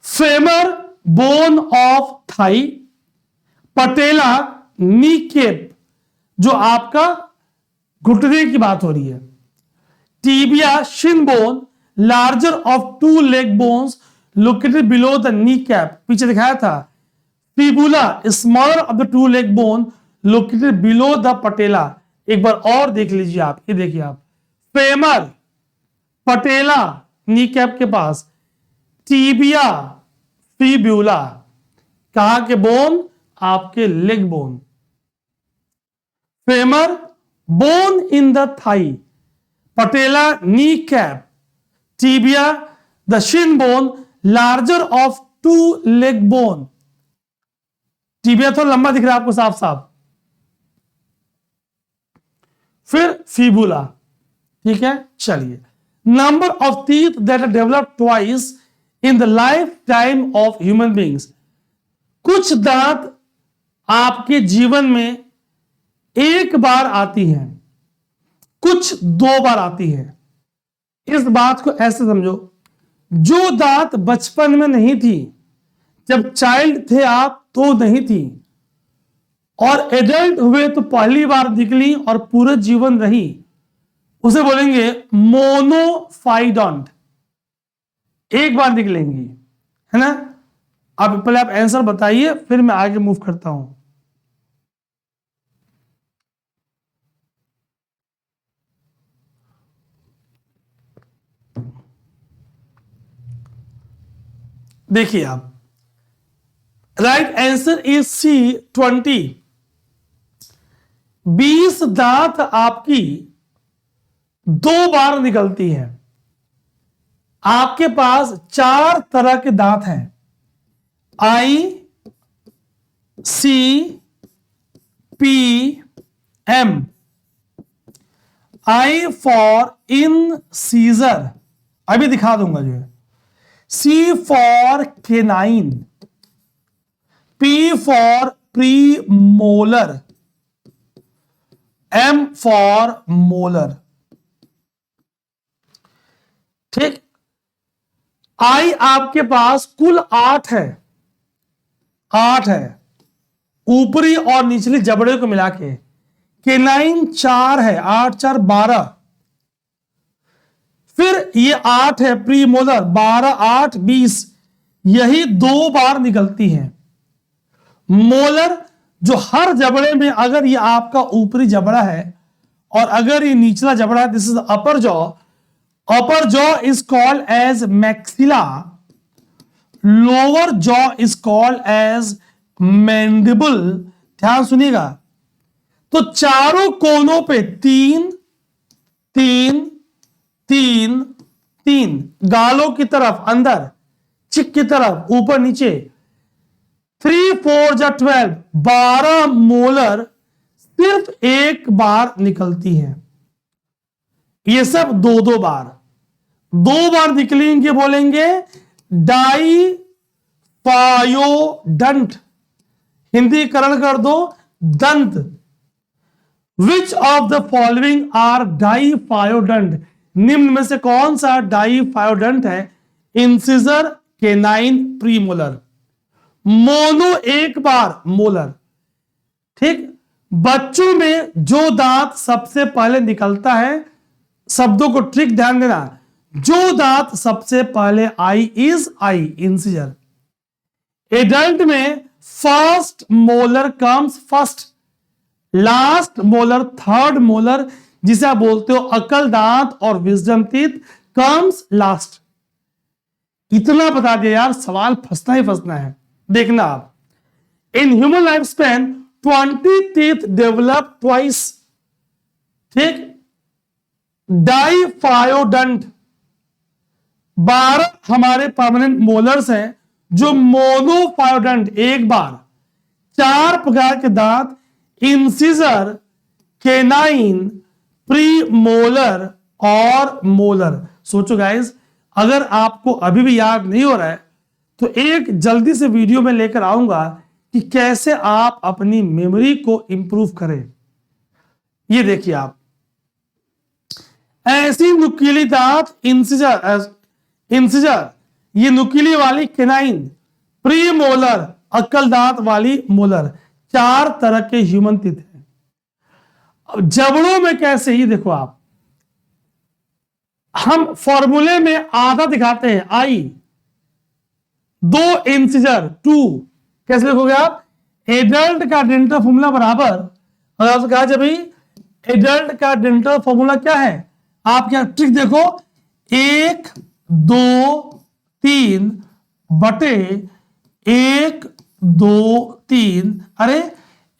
femur bone of thigh, patella knee cap, जो आपका घुटने की बात हो रही है। Tibia shin bone, larger of 2 leg bones located below the knee cap, पीछे दिखाया था। Fibula smaller of the 2 leg bone located below the patella. एक बार और देख लीजिए आप, ये देखिए आप, फेमर, पटेला नी कैप के पास, टीबिया, फिब्यूला, कहां के बोन? आपके leg bone. Femur bone in the thigh, patella knee cap, tibia the shin bone, larger of 2 leg bone. Tibia तो लंबा दिख रहा है आपको साफ साफ। फिर फिबुला, ठीक है। चलिए, number of teeth that are developed twice in the life time of human beings. कुछ दांत आपके जीवन में एक बार आती हैं, कुछ 2 बार आती है। इस बात को ऐसे समझो, जो दांत बचपन में नहीं थी, जब चाइल्ड थे आप तो नहीं थी, और एडल्ट हुए तो पहली बार निकली और पूरे जीवन रही, उसे बोलेंगे मोनोफाइडोंट, एक बार निकलेंगी, है ना। अब पहले आप आंसर बताइए, फिर मैं आगे मूव करता हूं। देखिए आप, राइट आंसर इज सी 20। 20 दांत आपकी 2 बार निकलती है। आपके पास 4 तरह के दांत हैं, I, C, P, M. I for incisor, अभी दिखा दूंगा जो है। C for canine, P for premolar, M for molar, ठीक। आई आपके पास कुल 8 है, 8 है, ऊपरी और निचली जबड़े को मिला के। केनाइन 4 है, 8 4 12। फिर ये 8 है प्री मोलर, 12 8 20, यही 2 बार निकलती है। मोलर जो हर जबड़े में, अगर ये आपका ऊपरी जबड़ा है और अगर ये निचला जबड़ा है, this is upper jaw. Upper jaw is called as maxilla, lower jaw is called as mandible. ध्यान सुनिएगा, तो चारों कोनों पे 3 3 3 3, गालों की तरफ अंदर, चिक की तरफ ऊपर नीचे, 3 4 जा 12, 12 मोलर सिर्फ एक बार निकलती है। ये सब 2 बार, 2 बार निकलेंगे, बोलेंगे डाई फायोडंट। हिंदीकरण कर दो, दंत। Which of the following are diphyodont, निम्न में से कौन सा डाईफायोडंट है? Incisor, canine, premolar. मोनो एक बार मोलर। ठीक, बच्चों में जो दांत सबसे पहले निकलता है, शब्दों को ट्रिक ध्यान देना, जो दांत सबसे पहले I is I, incisor. Adult में first molar comes first, last molar third molar, जिसे आप बोलते हो अकल दांत और विजडम टीथ, कम्स लास्ट। इतना बता दिया यार, सवाल फंसना ही फंसना है। देखना आप, in human life span 20 teeth develop twice. ठीक, डाईफायोडंट 12 हमारे परमानेंट मोलर्स हैं, जो मोनोफायोडंट एक बार। 4 प्रकार के दांत, इंसिजर, केनाइन, प्री मोलर और मोलर। सोचो गाइस, अगर आपको अभी भी याद नहीं हो रहा है तो एक जल्दी से वीडियो में लेकर आऊंगा कि कैसे आप अपनी मेमोरी को इंप्रूव करें। ये देखिए आप, ऐसी नुकीली दांत इंसिजर, ये नुकीली वाली केनाइन, प्री मोलर अक्कल दांत वाली मोलर। 4 तरह के ह्यूमन टीथ हैं। अब जबड़ों में कैसे, ये देखो आप, हम फॉर्मूले में आधा दिखाते हैं, आई 2 इंसिजर 2। कैसे लिखोगे आप? एडल्ट का डेंटल फॉर्मूला बराबर, अगर आपसे कहा जाए भाई एडल्ट का डेंटल फॉर्मूला क्या है, आप क्या ट्रिक देखो, 1 2 3 बटे 1 2 3। अरे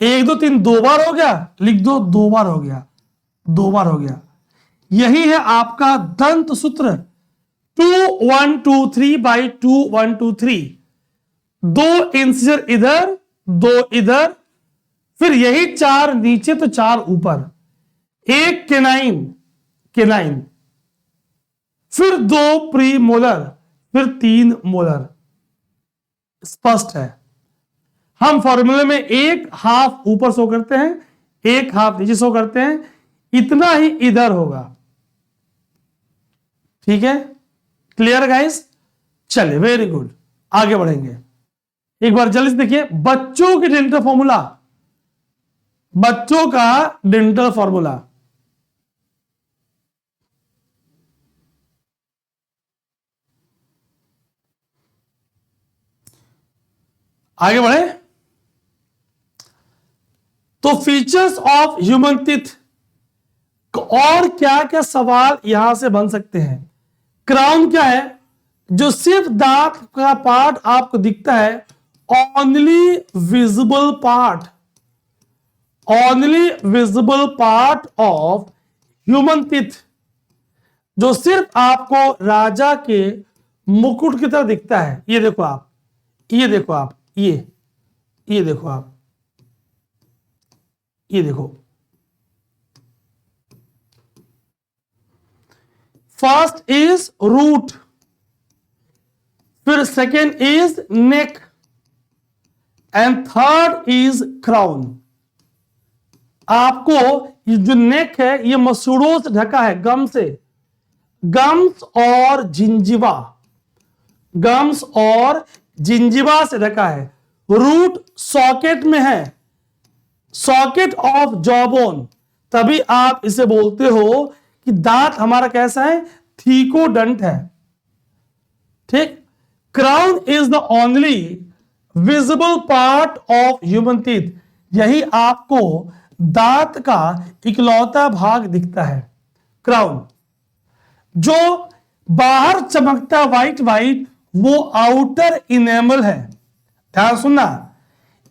1 2 3 2 बार हो गया, लिख दो 2 बार हो गया, 2 बार हो गया। यही है आपका दंत सूत्र, 2 1 2 3 बाई 2 1 2 3। 2 इंसिजर इधर, 2 इधर, फिर यही 4 नीचे तो 4 ऊपर, 1 केनाइन, फिर 2 प्री मोलर, फिर 3 मोलर। स्पष्ट है। हम फॉर्मूले में 1 हाफ ऊपर शो करते हैं, 1 हाफ नीचे शो करते हैं, इतना ही इधर होगा। ठीक है, क्लियर गाइस? चलिए, वेरी गुड, आगे बढ़ेंगे। एक बार जल्दी से देखिए, बच्चों के डेंटल फॉर्मूला, बच्चों का डेंटल फॉर्मूला। आगे बढ़े तो फीचर्स ऑफ ह्यूमन टीथ, और क्या क्या सवाल यहां से बन सकते हैं। क्राउन क्या है? जो सिर्फ दांत का पार्ट आपको दिखता है, only visible part, only visible part of human teeth, जो सिर्फ आपको राजा के मुकुट की तरह दिखता है। ये देखो आप, ये देखो आप, ये देखो आप, ये देखो। फर्स्ट इज रूट, फिर second is neck, and third is crown. आपको ये जो नेक है, ये मसूड़ों से ढका है, गम से, गम्स और जिंजिवा, गम्स और जिंजिवा से ढका है। रूट सॉकेट में है, सॉकेट ऑफ जॉ बोन, तभी आप इसे बोलते हो कि दांत हमारा कैसा है, थीकोडंट है। ठीक। Crown is the only visible part of human teeth, यही आपको दांत का इकलौता भाग दिखता है, क्राउन। जो बाहर चमकता व्हाइट व्हाइट वो आउटर इनेमल है। ध्यान सुनना,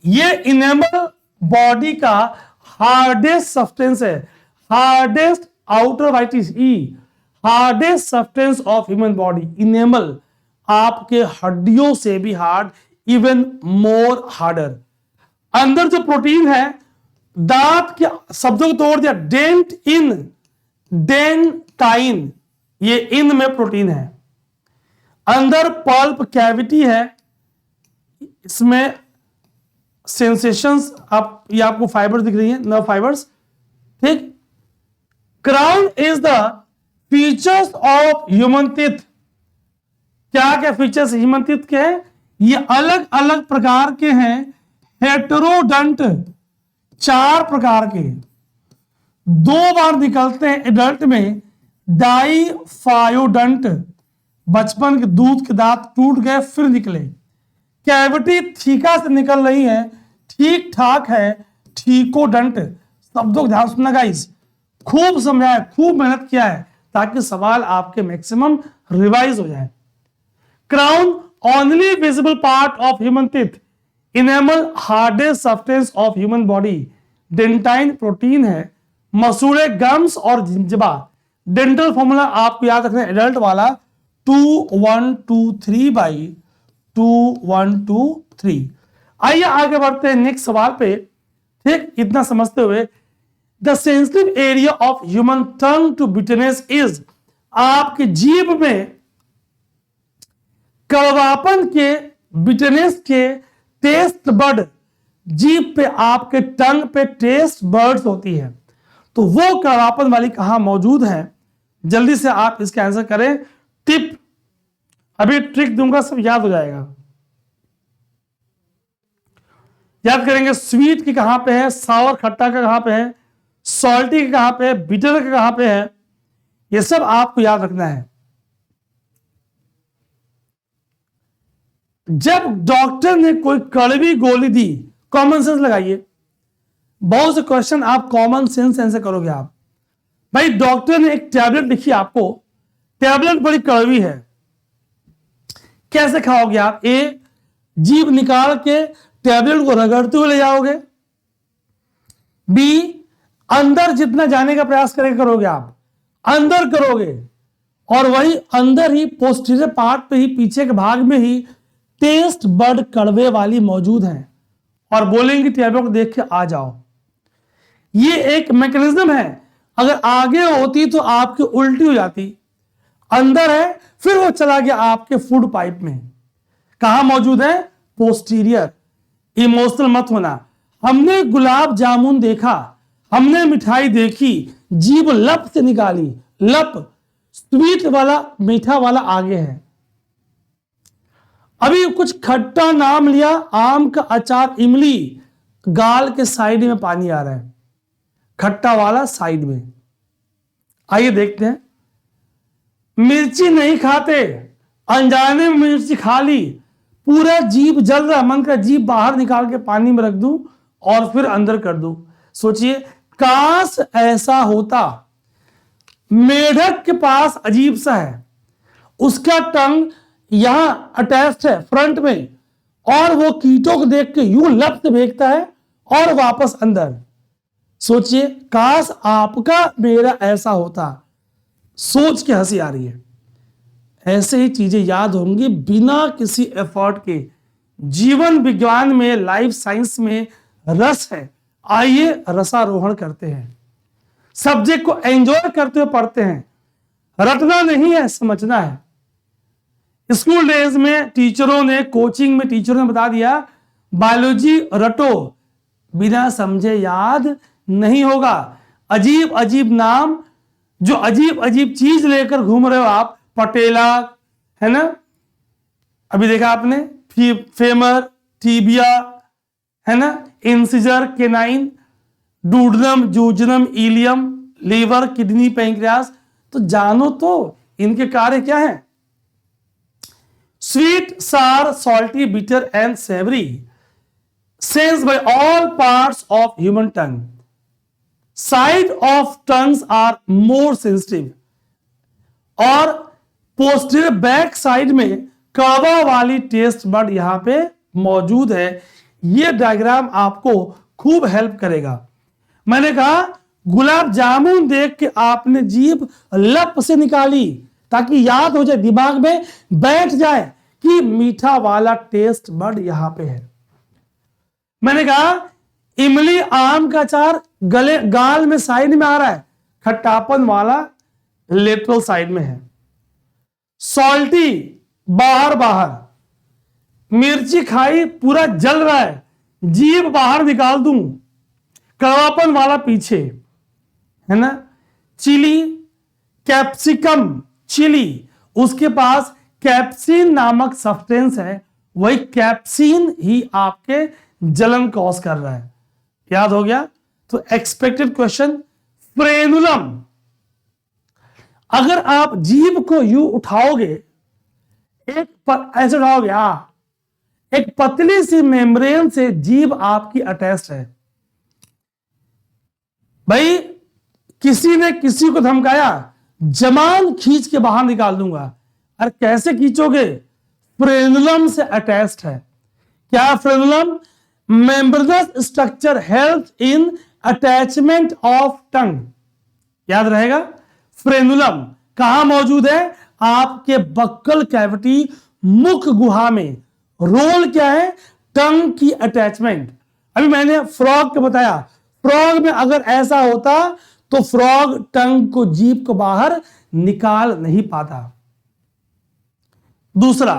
ये इनेमल बॉडी का हार्डेस्ट सब्सटेंस है, hardest outer white is E, hardest substance of human body. Enamel आपके हड्डियों से भी हार्ड, इवन मोर हार्डर। अंदर जो प्रोटीन है, दांत के शब्दों को तोड़ दिया, डेंट इन, डेंटाइन, ये इन में प्रोटीन है। अंदर पल्प कैविटी है, इसमें सेंसेशंस, आप ये आपको फाइबर्स दिख रही है, नर्व फाइबर्स। ठीक। Crown is the features of human teeth. क्या क्या फीचर्स ह्यूमन टीथ के हैं? ये अलग अलग प्रकार के हैं, हेटेरोडंट, 4 प्रकार के, 2 बार निकलते हैं एडल्ट में, डाइफायोडंट, बचपन के दूध के दांत टूट गए फिर निकले। कैविटी थीका से निकल रही है, ठीक ठाक है, ठीकोडंट। शब्दों को ध्यान सुनना गाइस, खूब समझाया, खूब मेहनत किया है ताकि सवाल आपके मैक्सिमम रिवाइज हो जाए। Crown only visible part of human teeth, enamel hardest substance of human body, dentine protein है, मसूड़े गम्स और जिंजबा। डेंटल फॉर्मूला आपको याद रखना है, एडल्ट वाला 2123/2123। आइए आगे बढ़ते हैं नेक्स्ट सवाल पे। ठीक, इतना समझते हुए, the sensitive area of human tongue to bitterness is, आपकी जीभ में कड़वापन के, बिटरनेस के टेस्ट बर्ड, जीभ पे आपके टंग पे टेस्ट बर्ड्स होती है, तो वो कड़वापन वाली कहां मौजूद है? जल्दी से आप इसका आंसर करें। टिप, अभी ट्रिक दूंगा, सब याद हो जाएगा। याद करेंगे, स्वीट की कहां पे है, सावर खट्टा का कहां पे है, सॉल्टी का कहां पे है, बिटर का कहां पे है, ये सब आपको याद रखना है। जब डॉक्टर ने कोई कड़वी गोली दी, कॉमन सेंस लगाइए, बहुत से क्वेश्चन आप कॉमन सेंस आंसर करोगे आप। भाई डॉक्टर ने एक टैबलेट लिखी आपको, टैबलेट बड़ी कड़वी है, कैसे खाओगे आप? ए, जीभ निकाल के टैबलेट को रगड़ते हुए ले जाओगे। बी, अंदर जितना जाने का प्रयास करोगे आप, अंदर करोगे, और वही अंदर ही पोस्टीरियर पार्ट पे ही, पीछे के भाग में ही टेस्ट बर्ड कड़वे वाली मौजूद है, और बोलेंगे टैबलेट को देख के आ जाओ। ये एक मैकेनिज्म है, अगर आगे होती तो आपकी उल्टी हो जाती। अंदर है, फिर वो चला गया आपके फूड पाइप में। कहां मौजूद है? पोस्टीरियर। इमोशनल मत होना। हमने गुलाब जामुन देखा, हमने मिठाई देखी, जीभ लप से निकाली, लप, स्वीट वाला, मीठा वाला आगे है। अभी कुछ खट्टा नाम लिया, आम का अचार, इमली, गाल के साइड में पानी आ रहा है, खट्टा वाला साइड में। आइए देखते हैं। मिर्ची नहीं खाते, अनजाने में मिर्ची खा ली, पूरा जीभ जल रहा, मन का जीभ बाहर निकाल के पानी में रख दूं और फिर अंदर कर दूं। सोचिए, काश ऐसा होता। मेढक के पास अजीब सा है, उसका टंग यहां अटैच्ड है फ्रंट में, और वो कीटों को देख के यूं लप से फेंकता है और वापस अंदर। सोचिए, काश आपका मेरा ऐसा होता। सोच के हंसी आ रही है। ऐसे ही चीजें याद होंगी बिना किसी एफर्ट के। जीवन विज्ञान में, लाइफ साइंस में रस है, आइए रसारोहण करते हैं। सब्जेक्ट को एंजॉय करते हुए पढ़ते हैं। रटना नहीं है, समझना है। स्कूल डेज में टीचरों ने, कोचिंग में टीचरों ने बता दिया, बायोलॉजी रटो, बिना समझे याद नहीं होगा। अजीब अजीब नाम, जो अजीब अजीब चीज लेकर घूम रहे हो आप, पटेला है ना, अभी देखा आपने, फेमर, टीबिया है ना, incisor, canine, duodenum, jejunum, ileum, liver, kidney, pancreas. तो जानो तो इनके कार्य क्या है। Sweet, sour, salty, bitter and savoury sense by all parts of human tongue. Side of tongues are more sensitive और पोस्टीरियर बैक साइड में कवा वाली टेस्ट बड यहां पे मौजूद है। यह डायग्राम आपको खूब हेल्प करेगा। मैंने कहा गुलाब जामुन देख के आपने जीभ लप से निकाली ताकि याद हो जाए, दिमाग में बैठ जाए कि मीठा वाला टेस्ट बड यहां पे है। मैंने कहा इमली आम का अचार गले गाल में साइड में आ रहा है, खट्टापन वाला लेटरल साइड में है। सॉल्टी बाहर बाहर, मिर्ची खाई पूरा जल रहा है, जीभ बाहर निकाल दूं, कड़वापन वाला पीछे है ना। चिली, कैप्सिकम, चिली उसके पास कैप्सिन नामक सब्सटेंस है, वही कैप्सिन ही आपके जलन कॉज कर रहा है। याद हो गया। तो एक्सपेक्टेड क्वेश्चन फ्रेनुलम, अगर आप जीभ को यू उठाओगे, ऐसे उठाओगे, एक पतली सी मेम्ब्रेन से जीभ आपकी अटैच्ड है। भाई किसी ने किसी को धमकाया, जमान खींच के बाहर निकाल दूंगा। अरे कैसे खींचोगे, फ्रेनुलम से अटैच्ड है। क्या frenulum? Membranous structure help in attachment of tongue. याद रहेगा। फ्रेनुलम कहां मौजूद है? आपके बक्कल कैविटी, मुख गुहा में। रोल क्या है? टंग की अटैचमेंट। अभी मैंने फ्रॉग को बताया, फ्रॉग में अगर ऐसा होता तो फ्रॉग टंग को, जीभ को बाहर निकाल नहीं पाता। दूसरा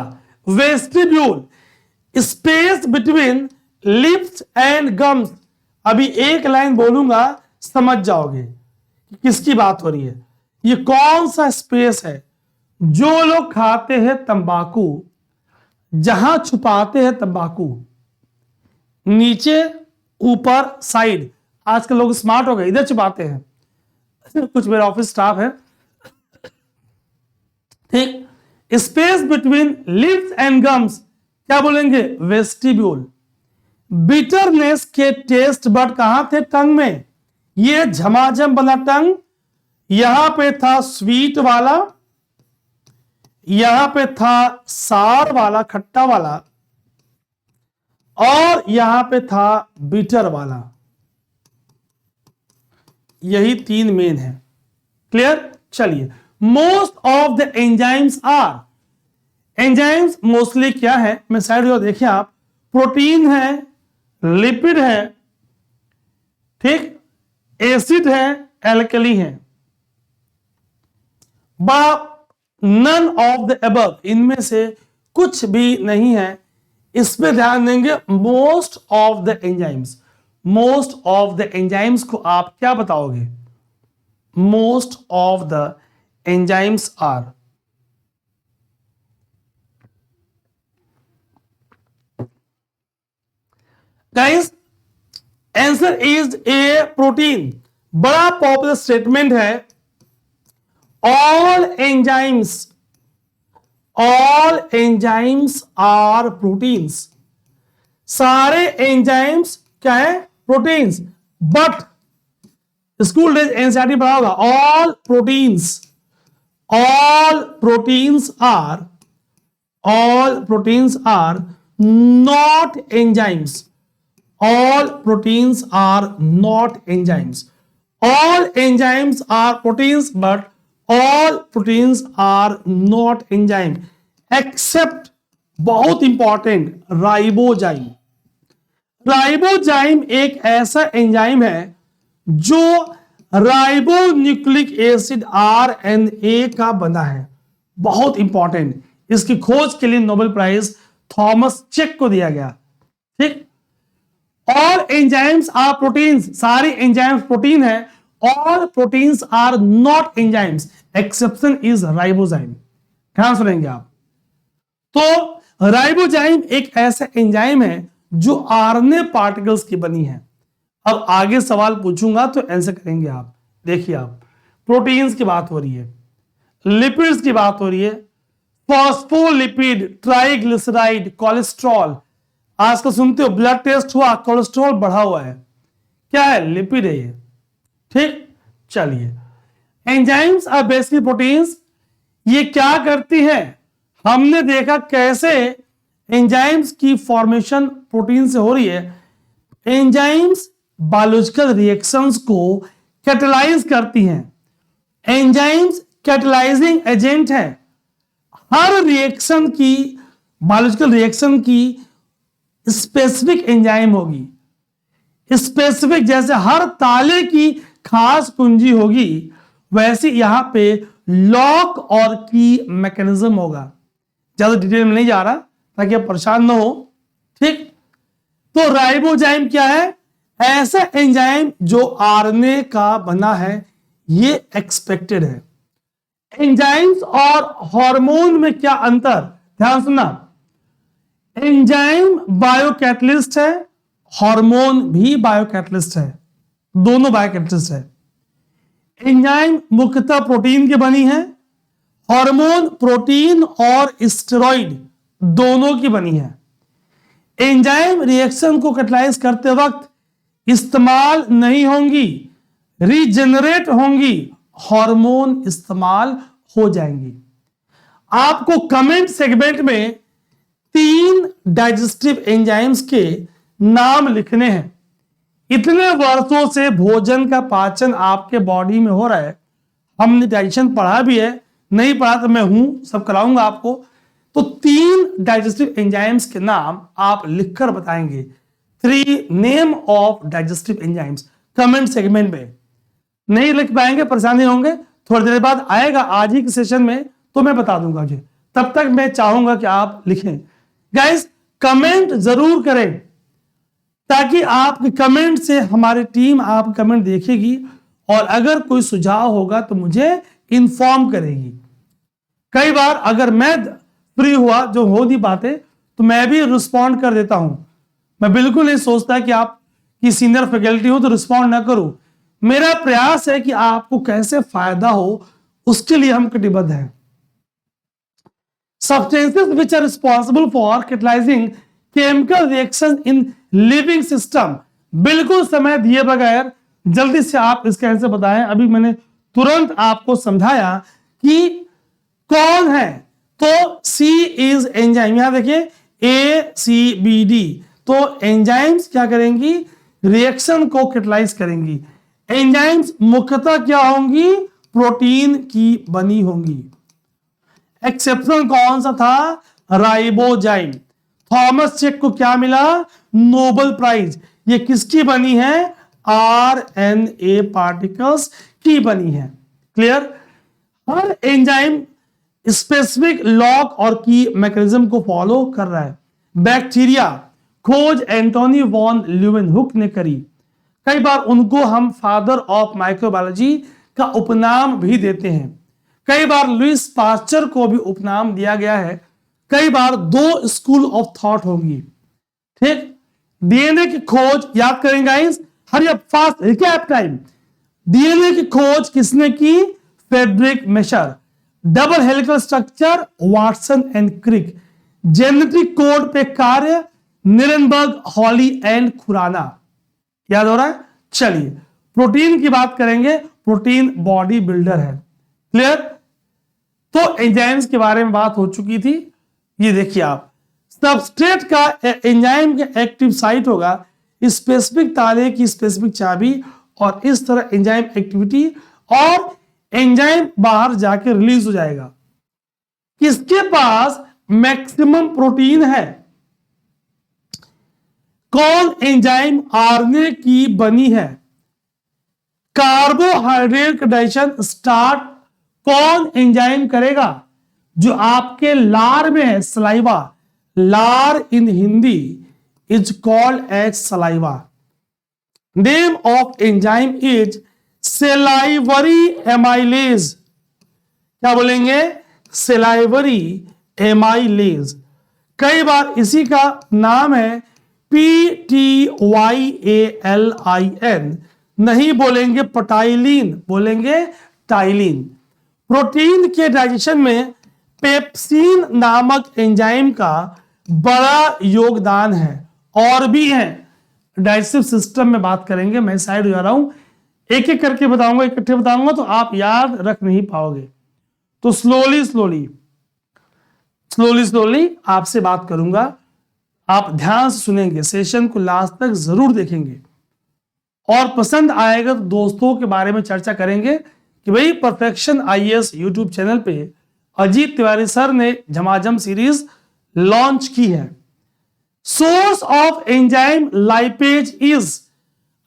vestibule, space between lips and gums. अभी एक लाइन बोलूंगा समझ जाओगे कि किसकी बात हो रही है। ये कौन सा स्पेस है? जो लोग खाते हैं तंबाकू, जहां छुपाते हैं तंबाकू, नीचे, ऊपर, साइड। आजकल लोग स्मार्ट हो गए, इधर छुपाते हैं। कुछ मेरा ऑफिस स्टाफ है, ठीक। Space between lips and gums क्या बोलेंगे? वेस्टिब्यूल। बिटरनेस के टेस्ट बड कहां थे? टंग में। ये झमाझम बना टंग, यहां पे था स्वीट वाला, यहां पे था सार वाला, खट्टा वाला, और यहां पे था बिटर वाला। यही तीन मेन है। क्लियर? चलिए, most of the enzymes are, enzymes mostly क्या है? मैं साइड में देखिए आप, प्रोटीन है, लिपिड है, ठीक, एसिड है, एल्कली है। नन ऑफ द अबव, इनमें से कुछ भी नहीं है। इस पे ध्यान देंगे। Most of the enzymes, most of the enzymes को आप क्या बताओगे? Most of the enzymes are, guys answer is a protein. बड़ा पॉपुलर स्टेटमेंट है, ऑल एंजाइम्स आर प्रोटीन्स। सारे एंजाइम्स क्या है? Proteins. But school days NCERT पढ़ा होगा, all proteins are not enzymes. All proteins are not enzymes. All enzymes are proteins, but all proteins are not enzyme except, बहुत important, ribozyme. Ribozyme एक ऐसा enzyme है जो ribonucleic acid RNA का बना है। बहुत इंपॉर्टेंट। इसकी खोज के लिए नोबेल प्राइज थॉमस चेक को दिया गया। ठीक। ऑल एंजाइम्स आर प्रोटीन्स, सारी एंजाइम्स प्रोटीन है। All proteins are not enzymes, exception is ribozyme. ध्यान सुनेंगे आप। तो राइबोजाइम एक ऐसा एंजाइम है जो आरएनए पार्टिकल्स की बनी है। अब आगे सवाल पूछूंगा तो आंसर करेंगे आप। देखिए आप, प्रोटीन्स की बात हो रही है, लिपिड्स की बात हो रही है, फॉस्फोलिपिड, ट्राइग्लिसराइड, कोलेस्ट्रॉल। आजकल सुनते हो ब्लड टेस्ट हुआ, कोलेस्ट्रॉल बढ़ा हुआ है, क्या है? लिपिड है ये। ठीक, चलिए, एंजाइम्स आर बेसिकली प्रोटीन्स। ये क्या करती हैं? हमने देखा कैसे एंजाइम्स की फॉर्मेशन प्रोटीन से हो रही है। एंजाइम्स बायोलॉजिकल रिएक्शंस को कैटेलाइज करती हैं। एंजाइम्स कैटेलाइजिंग एजेंट है। हर रिएक्शन की, बायोलॉजिकल रिएक्शन की स्पेसिफिक एंजाइम होगी। स्पेसिफिक, जैसे हर ताले की खास कुंजी होगी, वैसे यहां पे लॉक और की मैकेनिज्म होगा। ज्यादा डिटेल में नहीं जा रहा ताकि आप परेशान ना हो। ठीक, तो राइबोजाइम क्या है? ऐसा एंजाइम जो आरएनए का बना है, ये एक्सपेक्टेड है। एंजाइम्स और हार्मोन में क्या अंतर? ध्यान सुनना, एंजाइम बायोकैटलिस्ट है, हार्मोन भी बायोकैटलिस्ट है, दोनों बायोकैटलिस्ट है। एंजाइम मुख्यतः प्रोटीन की बनी है, हार्मोन प्रोटीन और स्टेरॉइड दोनों की बनी है। एंजाइम रिएक्शन को कैटलाइज करते वक्त इस्तेमाल नहीं होंगी, रीजेनरेट होंगी, हार्मोन इस्तेमाल हो जाएंगी। आपको कमेंट सेगमेंट में 3 डाइजेस्टिव एंजाइम्स के नाम लिखने हैं। इतने वर्षों से भोजन का पाचन आपके बॉडी में हो रहा है, हमने डाइजेशन पढ़ा भी है, नहीं पढ़ा तो मैं हूं, सब कराऊंगा आपको। तो 3 डाइजेस्टिव एंजाइम्स के नाम आप लिखकर बताएंगे। 3 name of digestive enzymes comment segment में। नहीं लिख पाएंगे, परेशानी होंगे, थोड़ी देर बाद आएगा आज ही के सेशन में तो मैं बता दूंगा मुझे। तब तक मैं चाहूंगा कि आप लिखें। गाइस, कमेंट जरूर करें ताकि आपके कमेंट से हमारी टीम आप कमेंट देखेगी और अगर कोई सुझाव होगा तो मुझे इन्फॉर्म करेगी। कई बार अगर मैं फ्री हुआ, जो हो नहीं पाते, तो मैं भी रिस्पॉन्ड कर देता हूं। मैं बिल्कुल नहीं सोचता कि आप की सीनियर फैकल्टी हो तो रिस्पॉन्ड ना करूं। मेरा प्रयास है कि आपको कैसे फायदा हो, उसके लिए हम कटिबद्ध हैं। Substances which are responsible for catalyzing chemical reaction in living system। बिल्कुल समय दिए बगैर जल्दी से आप इसका आंसर बताएं। अभी मैंने तुरंत आपको समझाया कि कौन है, तो C इज एंजाइम। यहां देखिए ACBD, तो एंजाइम्स क्या करेंगी? रिएक्शन को कैटलाइज करेंगी। एंजाइम्स मुख्यतः क्या होंगी? प्रोटीन की बनी होंगी। एक्सेप्शन कौन सा था? राइबोजाइम। थॉमस चेक को क्या मिला? Nobel prize. ये किसकी बनी है? आरएनए पार्टिकल्स की बनी है। क्लियर? हर एंजाइम स्पेसिफिक लॉक और की मैकेनिज्म को फॉलो कर रहा है। बैक्टीरिया खोज एंटोनी वॉन ल्यूवेनहुक ने करी। कई बार उनको हम फादर ऑफ माइक्रोबायोलॉजी का उपनाम भी देते हैं। कई बार लुइस पास्चर को भी उपनाम दिया गया है। कई बार 2 स्कूल ऑफ थॉट होंगी। ठीक, डीएनए की खोज याद करेंगे guys, hurry up fast, recap time. DNA की खोज किसने की? Friedrich Miescher. Double helical structure, Watson and Crick. Genetic code पे कार्य, निरनबर्ग, हॉली एंड खुराना। याद हो रहा है? चलिए, प्रोटीन की बात करेंगे। प्रोटीन बॉडी बिल्डर है। क्लियर? तो एंजाइम्स के बारे में बात हो चुकी थी। ये देखिए आप, सबस्ट्रेट का एंजाइम का एक्टिव साइट होगा स्पेसिफिक ताले की स्पेसिफिक चाबी, और इस तरह एंजाइम एक्टिविटी और एंजाइम बाहर जाके रिलीज हो जाएगा। किसके पास मैक्सिमम प्रोटीन है? कौन एंजाइम आरएनए की बनी है? कार्बोहाइड्रेट का डाइजेशन स्टार्ट कौन एंजाइम करेगा? जो आपके लार में है, सलाइवा। लार in Hindi is called as saliva. Name of enzyme is salivary amylase. क्या बोलेंगे? Salivary amylase. कई बार इसी का नाम है PTYALIN, नहीं बोलेंगे पटाइलिन, बोलेंगे टाइलिन। प्रोटीन के डाइजेशन में पेप्सिन नामक एंजाइम का बड़ा योगदान है, और भी है। डाइजेस्टिव सिस्टम में बात करेंगे, मैं साइड हो जा रहा हूं, एक एक करके बताऊंगा, इकट्ठे बताऊंगा तो आप याद रख नहीं पाओगे। तो स्लोली आपसे बात करूंगा, आप ध्यान से सुनेंगे, सेशन को लास्ट तक जरूर देखेंगे, और पसंद आएगा तो दोस्तों के बारे में चर्चा करेंगे कि भाई परफेक्शन आईएएस यूट्यूब चैनल पे अजीत तिवारी सर ने झमाझम सीरीज लॉन्च की है। Source of enzyme lipase is,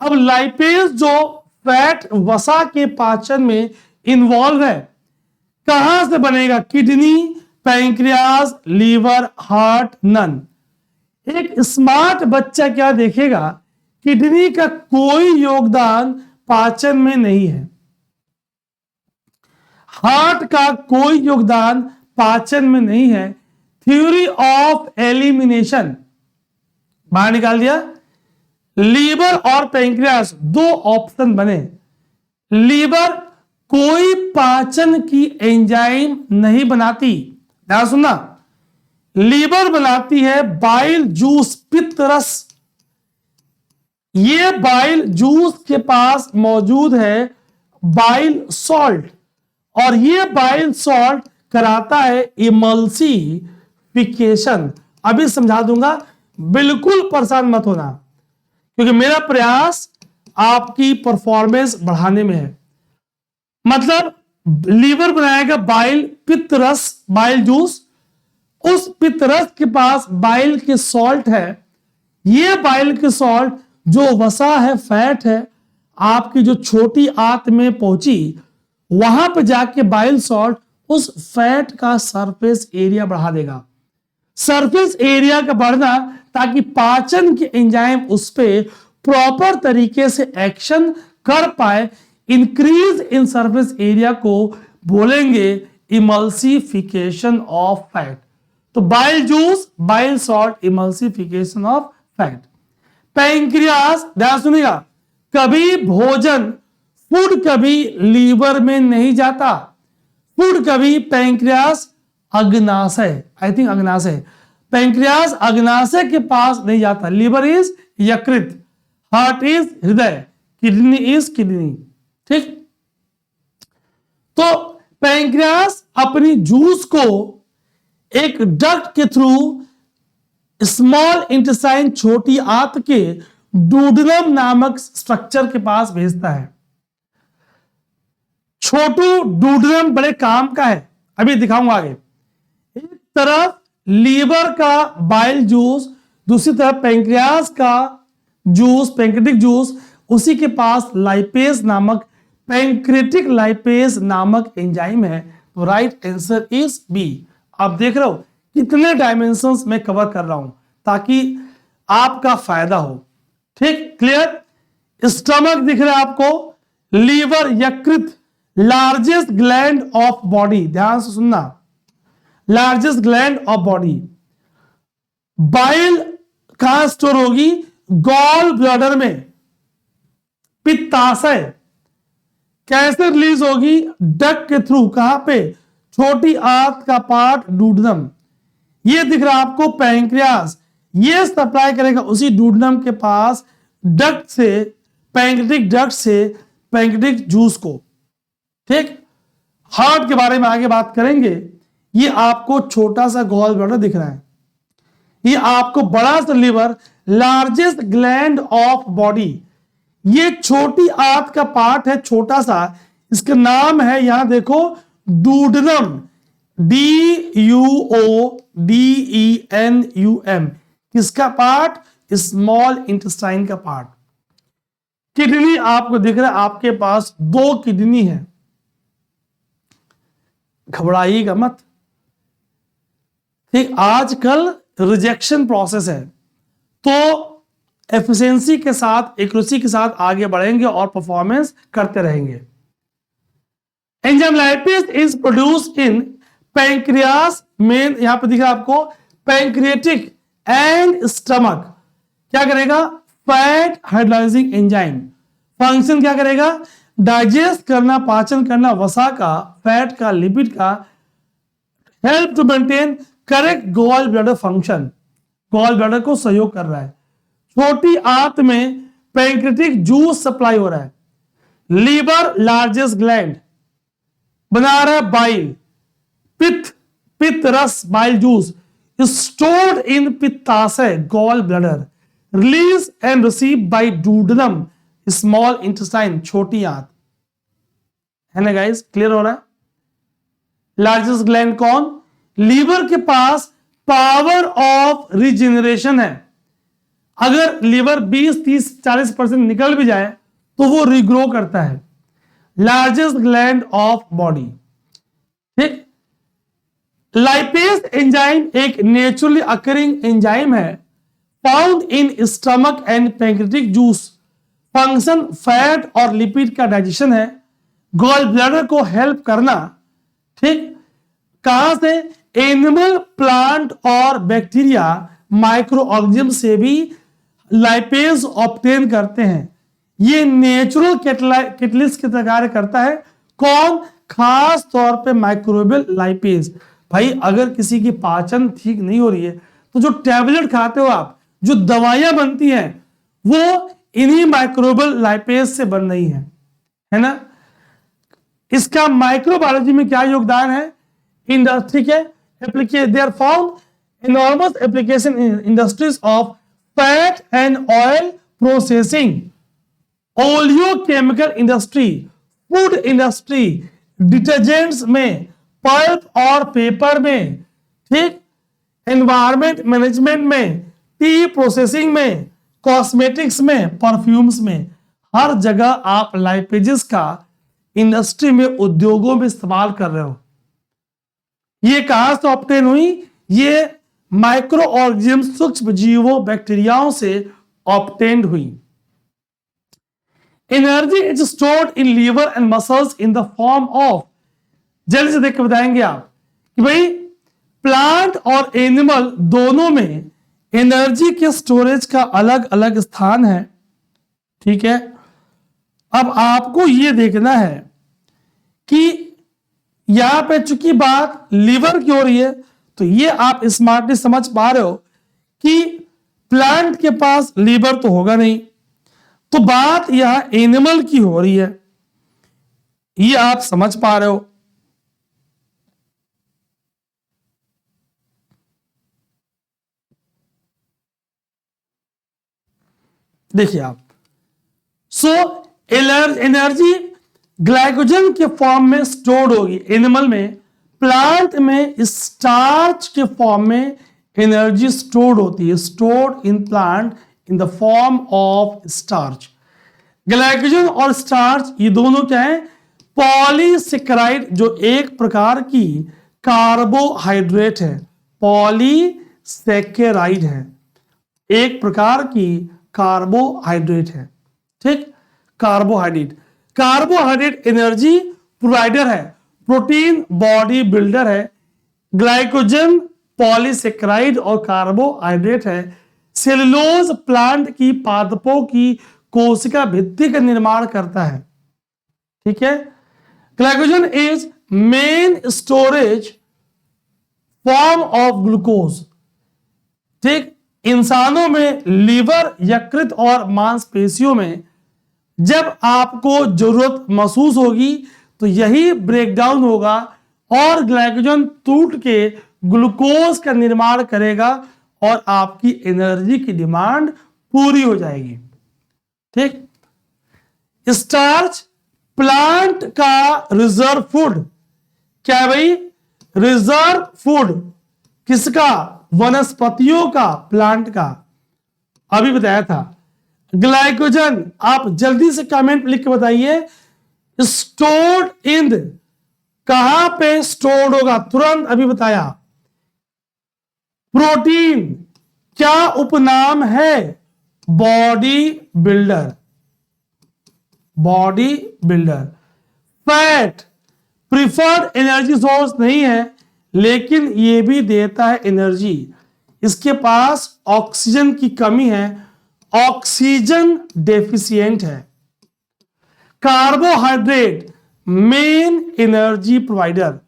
अब लाइपेज जो फैट वसा के पाचन में इन्वॉल्व है, कहां से बनेगा? Kidney, pancreas, liver, heart, none. एक स्मार्ट बच्चा क्या देखेगा? किडनी का कोई योगदान पाचन में नहीं है, हार्ट का कोई योगदान पाचन में नहीं है। थ्योरी ऑफ एलिमिनेशन बाहर निकाल दिया। लीवर और पैंक्रियास दो ऑप्शन बने। लीवर कोई पाचन की एंजाइम नहीं बनाती, ध्यान सुनना, लीवर बनाती है बाइल जूस, पित्त रस। ये बाइल जूस के पास मौजूद है बाइल सॉल्ट, और ये बाइल सॉल्ट कराता है इमल्सिफिकेशन। अभी समझा दूंगा, बिल्कुल परेशान मत होना, क्योंकि मेरा प्रयास आपकी परफॉर्मेंस बढ़ाने में है। मतलब लीवर बनाएगा बाइल, पित्त रस, बाइल जूस, उस पित्त रस के पास बाइल के सॉल्ट है। ये बाइल के सॉल्ट जो वसा है, फैट है, आपकी जो छोटी आंत में पहुंची, वहां पे जाके बाइल सॉल्ट उस फैट का सरफेस एरिया बढ़ा देगा। सरफेस एरिया का बढ़ना ताकि पाचन के एंजाइम उस पे प्रॉपर तरीके से एक्शन कर पाए। इंक्रीज इन सरफेस एरिया को बोलेंगे इमल्सिफिकेशन ऑफ फैट। तो bile juice, bile salt, emulsification of fat. Pancreas, ध्यान सुनिएगा, कभी भोजन, फूड कभी लीवर में नहीं जाता, फूड कभी पैंक्रियास अग्नाशय, आई थिंक अग्नाशय, पैंक्रियास अग्नाशय के पास नहीं जाता। लीवर इज यकृत, हार्ट इज हृदय, किडनी इज किडनी। ठीक, तो पैंक्रियास अपनी जूस को एक डक्ट के थ्रू स्मॉल इंटेस्टाइन, छोटी आंत के डूडनम नामक स्ट्रक्चर के पास भेजता है। छोटू डूडनम बड़े काम का है, अभी दिखाऊंगा आगे। एक तरफ लीवर का बाइल जूस, दूसरी तरफ पैंक्रियास का जूस, पैंक्रेटिक जूस, उसी के पास लाइपेज नामक, पैंक्रेटिक लाइपेज नामक एंजाइम है। तो राइट आंसर इज बी। आप देख रहे हो कितने डायमेंशंस में कवर कर रहा हूं ताकि आपका फायदा हो। ठीक, क्लियर? स्टमक दिख रहा है आपको, लीवर, यकृत, लार्जेस्ट ग्लैंड ऑफ बॉडी, ध्यान से सुनना, largest gland of body. Bile कहां स्टोर होगी? गॉल ब्लैडर में। पित्ताशय कैसे रिलीज होगी? डक्ट के थ्रू, कहां पे? छोटी आंत का पार्ट डूडनम। ये दिख रहा है आपको पैंक्रियास, ये सप्लाई करेगा उसी डूडनम के पास डक्ट से, पैंक्रेटिक डक्ट से पैंक्रेटिक जूस को। ठीक, हार्ट के बारे में आगे बात करेंगे। ये आपको छोटा सा गॉल ब्लैडर दिख रहा है, ये आपको बड़ा सा liver, largest gland of body. ये छोटी आंत का पार्ट है, छोटा सा, इसका नाम है, यहां देखो, डूडनम, DUODENUM। किसका पार्ट? स्मॉल इंटेस्टाइन का पार्ट। किडनी आपको दिख रहा है, आपके पास 2 किडनी है, घबराइएगा मत। ठीक, आजकल रिजेक्शन प्रोसेस है, तो एफिशिएंसी के साथ, एक्यूरेसी के साथ आगे बढ़ेंगे और परफॉर्मेंस करते रहेंगे। Enzyme lipase is produced in pancreas, main यहां पे दिख रहा है आपको, पैंक्रिएटिक एंड स्टमक। क्या करेगा? फैट हाइड्रोलाइजिंग एंजाइम फंक्शन क्या करेगा? डाइजेस्ट करना, पाचन करना वसा का, फैट का, लिपिड का, help to maintain correct gall bladder function, gall bladder को सहयोग कर रहा है। छोटी आंत में पैंक्रेटिक जूस सप्लाई हो रहा है। लीवर लार्जेस्ट ग्लैंड बना रहा है बाइल, पित्त रस बाइल जूस स्टोर्ड इन पित्ताशय gall bladder, release and receive by duodenum small intestine, छोटी आंत। है ना गाइस, क्लियर हो रहा है? लार्जेस्ट ग्लैंड कौन? लीवर के पास पावर ऑफ रिजेनरेशन है। अगर लीवर 20, 30, 40% निकल भी जाए तो वो रिग्रो करता है। Largest gland of body. ठीक। लाइपेज एंजाइम एक नेचुरली अकरिंग एंजाइम है, found in stomach and pancreatic juice. Function fat और लिपिड का डाइजेशन है, गॉल ब्लैडर को हेल्प करना। ठीक। कहां से? एनिमल, प्लांट और बैक्टीरिया, माइक्रो ऑर्गेनिज्म से भी लाइपेज ऑब्टेन करते हैं। ये नेचुरल कैटलिस्ट के तरह कार्य करता है। कौन? खास तौर पे माइक्रोबियल लाइपेज। भाई अगर किसी की पाचन ठीक नहीं हो रही है तो जो टैबलेट खाते हो आप, जो दवाइयां बनती हैं, वो इन्हीं माइक्रोबियल लाइपेज से बन रही है ना? इसका माइक्रोबायोलॉजी में क्या योगदान है? इंडस्ट्री के application, they are found enormous application in industries of fat and oil processing, oleochemical industry, food industry, detergents में, पल्प और पेपर में, ठीक, एनवायरमेंट मैनेजमेंट में, टी प्रोसेसिंग में, कॉस्मेटिक्स में, परफ्यूम्स में, हर जगह आप लाइपेजेस का इंडस्ट्री में, उद्योगों में इस्तेमाल कर रहे हो। ये कहां से ऑब्टेन हुई? ये माइक्रो ऑर्गेनिज्म, सूक्ष्म जीवों, बैक्टीरियाओं से ऑब्टेन्ड हुई। Energy is stored in liver and muscles in the form of, जल्दी से देख के बताएंगे आप कि भाई प्लांट और एनिमल दोनों में एनर्जी के स्टोरेज का अलग अलग स्थान है। ठीक है। अब आपको यह देखना है कि यहां पे चूंकि बात लीवर की हो रही है तो ये आप स्मार्टली समझ पा रहे हो कि प्लांट के पास लीवर तो होगा नहीं, तो बात यहां एनिमल की हो रही है, ये आप समझ पा रहे हो। देखिए आप, सो एनर्जी ग्लाइकोजन के फॉर्म में स्टोर्ड होगी एनिमल में, प्लांट में स्टार्च के फॉर्म में एनर्जी स्टोर्ड होती है, stored in plant in the form of starch. Glycogen और स्टार्च ये दोनों क्या है? पॉलीसेकेराइड, जो एक प्रकार की कार्बोहाइड्रेट है। पॉलीसेकेराइड है, एक प्रकार की कार्बोहाइड्रेट है। ठीक, कार्बोहाइड्रेट एनर्जी प्रोवाइडर है, प्रोटीन बॉडी बिल्डर है। ग्लाइकोजन पॉलीसेकेराइड और कार्बोहाइड्रेट है। सेलुलोज प्लांट की पादपों की कोशिका भित्ति का निर्माण करता है। ठीक है। Glycogen is main storage form of glucose. ठीक, इंसानों में लीवर, यकृत और मांसपेशियों में जब आपको जरूरत महसूस होगी तो यही ब्रेकडाउन होगा और ग्लाइकोजन टूट के ग्लूकोज का निर्माण करेगा और आपकी एनर्जी की डिमांड पूरी हो जाएगी। ठीक, स्टार्च प्लांट का रिजर्व फूड। क्या है भाई? रिजर्व फूड किसका? वनस्पतियों का, प्लांट का। अभी बताया था। ग्लाइकोजन, आप जल्दी से कमेंट लिख के बताइए, स्टोर्ड इन, कहां पे स्टोर्ड होगा? तुरंत अभी बताया। प्रोटीन क्या उपनाम है? Body builder, body builder. Fat preferred energy source नहीं है लेकिन यह भी देता है एनर्जी। इसके पास ऑक्सीजन की कमी है ऑक्सीजन डेफिशिएंट है। Carbohydrate main energy provider,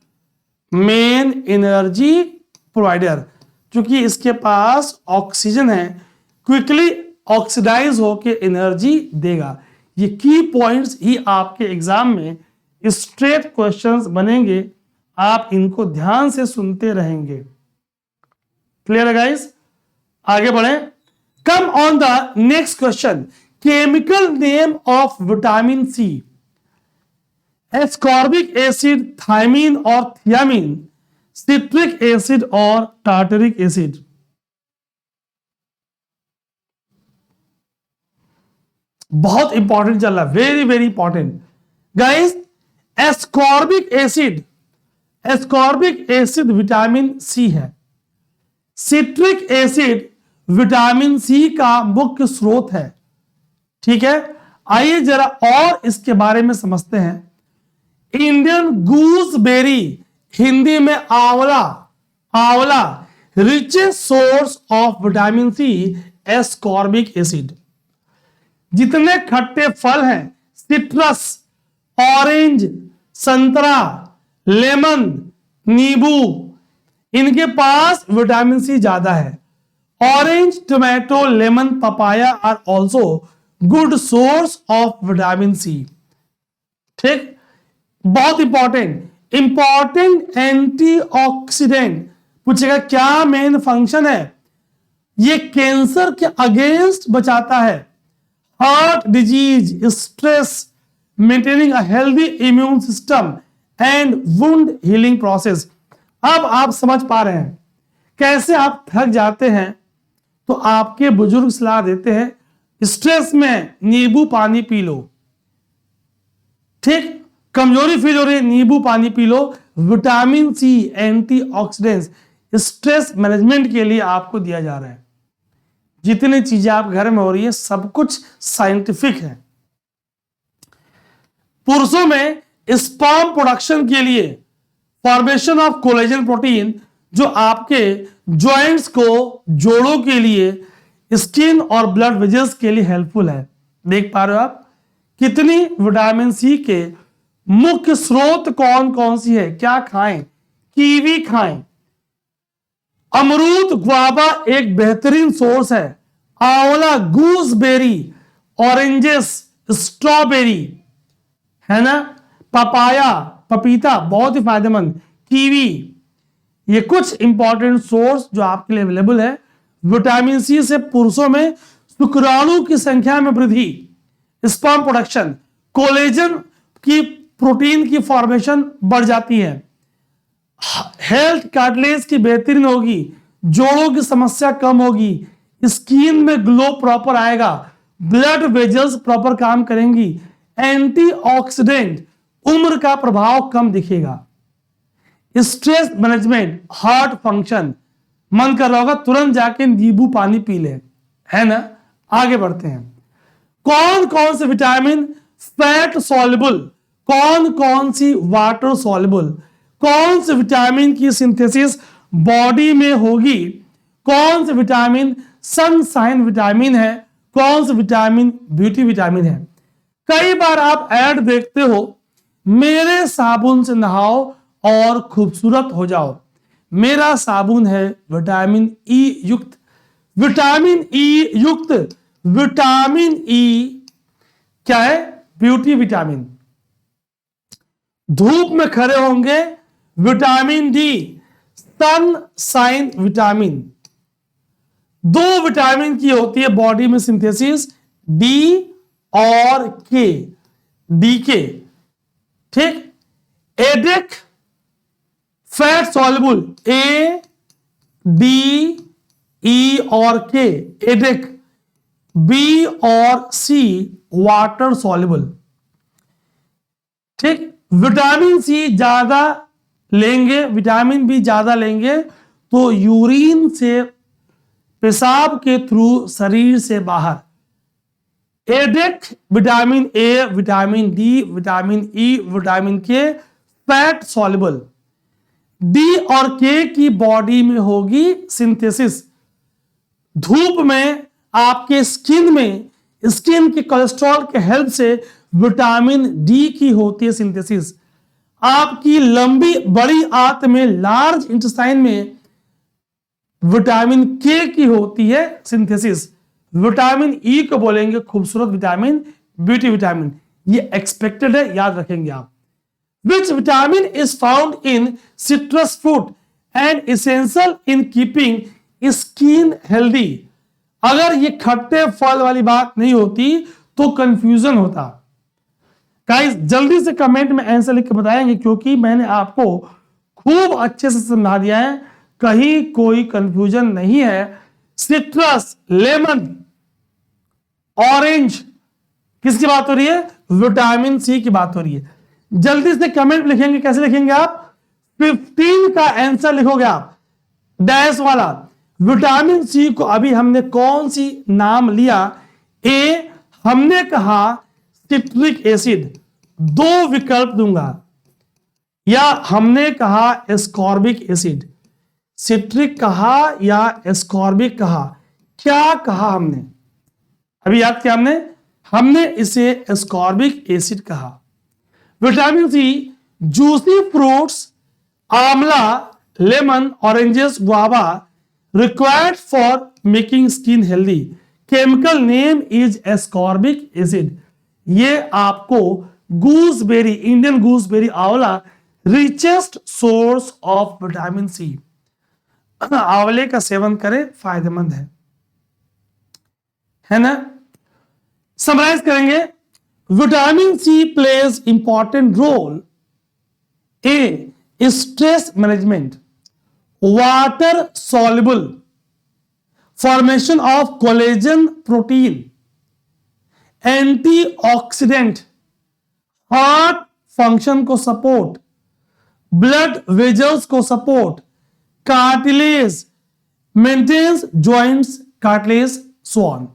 main energy provider, क्योंकि इसके पास ऑक्सीजन है, क्विकली ऑक्सीडाइज होकर एनर्जी देगा। ये की पॉइंट्स ही आपके एग्जाम में स्ट्रेट क्वेश्चंस बनेंगे, आप इनको ध्यान से सुनते रहेंगे। क्लियर है गाइस? आगे बढ़े। Come on the next question. Chemical name of vitamin C. Ascorbic acid, thiamine और थियामीन, सिट्रिक एसिड और टार्टरिक एसिड। बहुत इंपॉर्टेंट चल रहा है, very very important guys. Ascorbic acid, ascorbic acid vitamin C है। सिट्रिक एसिड विटामिन सी का मुख्य स्रोत है। ठीक है, आइए जरा और इसके बारे में समझते हैं। इंडियन गूसबेरी, हिंदी में amla, amla richest source of vitamin C, ascorbic acid. जितने खट्टे फल हैं, सिट्रस, ऑरेंज, संतरा, लेमन, नींबू, इनके पास विटामिन सी ज्यादा है। Orange, tomato, lemon, papaya are also good source of vitamin C. ठीक, बहुत इंपॉर्टेंट, इंपॉर्टेंट एंटीऑक्सीडेंट। पूछेगा क्या मेन फंक्शन है? ये कैंसर के अगेंस्ट बचाता है, heart disease, stress, maintaining a healthy immune system and wound healing process. अब आप समझ पा रहे हैं कैसे आप थक जाते हैं तो आपके बुजुर्ग सलाह देते हैं स्ट्रेस में नींबू पानी पी लो। ठीक, कमजोरी फील हो रही है, नींबू पानी पी लो। Vitamin C antioxidants stress management के लिए आपको दिया जा रहा है। जितनी चीजें आप घर में हो रही है सब कुछ साइंटिफिक है। पुरुषों में स्पर्म प्रोडक्शन के लिए फॉर्मेशन ऑफ कोलेजन प्रोटीन, जो आपके जॉइंट्स को, जोड़ों के लिए, स्किन और ब्लड वेजल्स के लिए हेल्पफुल है। देख पा रहे हो आप कितनी विटामिन सी के मुख्य स्रोत कौन कौन सी है। क्या खाएं? कीवी खाएं, अमरूद, गुआवा एक बेहतरीन सोर्स है। आंवला, गूसबेरी, ऑरेंजेस, स्ट्रॉबेरी, है ना, पपाया, पपीता बहुत ही फायदेमंद, कीवी, ये कुछ इंपॉर्टेंट सोर्स जो आपके लिए अवेलेबल है। विटामिन सी से पुरुषों में शुक्राणु की संख्या में वृद्धि, स्पर्म प्रोडक्शन, कोलेजन की प्रोटीन की फॉर्मेशन बढ़ जाती है, हेल्थ कार्टिलेज की बेहतरीन होगी, जोड़ों की समस्या कम होगी, स्किन में ग्लो प्रॉपर आएगा, ब्लड वेजल्स प्रॉपर काम करेंगी, एंटीऑक्सीडेंट, उम्र का प्रभाव कम दिखेगा, स्ट्रेस मैनेजमेंट, हार्ट फंक्शन। मन कर रहा होगा तुरंत जाके नींबू पानी पी ले, है ना। आगे बढ़ते हैं। कौन कौन से विटामिन फैट सॉल्युबल, कौन कौन सी वाटर सॉल्युबल, कौन से विटामिन की सिंथेसिस बॉडी में होगी, कौन से विटामिन सनशाइन विटामिन है, कौन से विटामिन ब्यूटी विटामिन है। कई बार आप ऐड देखते हो, मेरे साबुन से नहाओ और खूबसूरत हो जाओ। मेरा साबुन है विटामिन ई युक्त, विटामिन ई युक्त, विटामिन ई क्या है? Beauty vitamin. धूप में खड़े होंगे, विटामिन डी, सनशाइन विटामिन। दो विटामिन की होती है बॉडी में सिंथेसिस, डी और के, डी के। ठीक, ADEK fat soluble, A D E और के, एडेक। बी और सी वाटर सॉल्युबल। ठीक, विटामिन सी ज्यादा लेंगे, विटामिन बी ज्यादा लेंगे तो यूरिन से, पेशाब के थ्रू शरीर से बाहर। ADEK vitamin A, vitamin D, vitamin E, vitamin K fat soluble. D और के की बॉडी में होगी सिंथेसिस। धूप में आपके स्किन में स्किन के कोलेस्ट्रॉल के हेल्प से विटामिन डी की होती है सिंथेसिस। आपकी लंबी बड़ी आंत में लार्ज इंटेस्टाइन में विटामिन के की होती है सिंथेसिस। विटामिन ई को बोलेंगे खूबसूरत विटामिन, ब्यूटी विटामिन। ये एक्सपेक्टेड है, याद रखेंगे आप। Which vitamin is found in citrus fruit and essential in keeping skin healthy. अगर ये खट्टे फल वाली बात नहीं होती तो कंफ्यूजन होता। गाइस जल्दी से कमेंट में आंसर लिख के बताएंगे, क्योंकि मैंने आपको खूब अच्छे से समझा दिया है, कहीं कोई कंफ्यूजन नहीं है। सिट्रस, लेमन, ऑरेंज, किसकी बात हो रही है? विटामिन सी की बात हो रही है। जल्दी से कमेंट लिखेंगे, कैसे लिखेंगे आप? 15 का आंसर लिखोगे आप, डैश वाला। विटामिन सी को अभी हमने कौन सी नाम लिया? ए हमने कहा सिट्रिक एसिड, 2 विकल्प दूंगा, या हमने कहा एस्कॉर्बिक एसिड। सिट्रिक कहा या एस्कॉर्बिक कहा? क्या कहा हमने? अभी याद किया हमने इसे एस्कॉर्बिक एसिड कहा। विटामिन सी जूसी फ्रूट्स, आंवला, lemon, oranges, guava required for making skin healthy. Chemical name is ascorbic acid. ये आपको gooseberry, Indian gooseberry amla richest source of vitamin C. आंवले का सेवन करें, फायदेमंद है ना? समराइज करेंगे। Vitamin C plays important role a stress management, water soluble, formation of collagen protein, antioxidant, heart function को सपोर्ट, blood vessels को support, cartilage, maintains joints, cartilage, so on।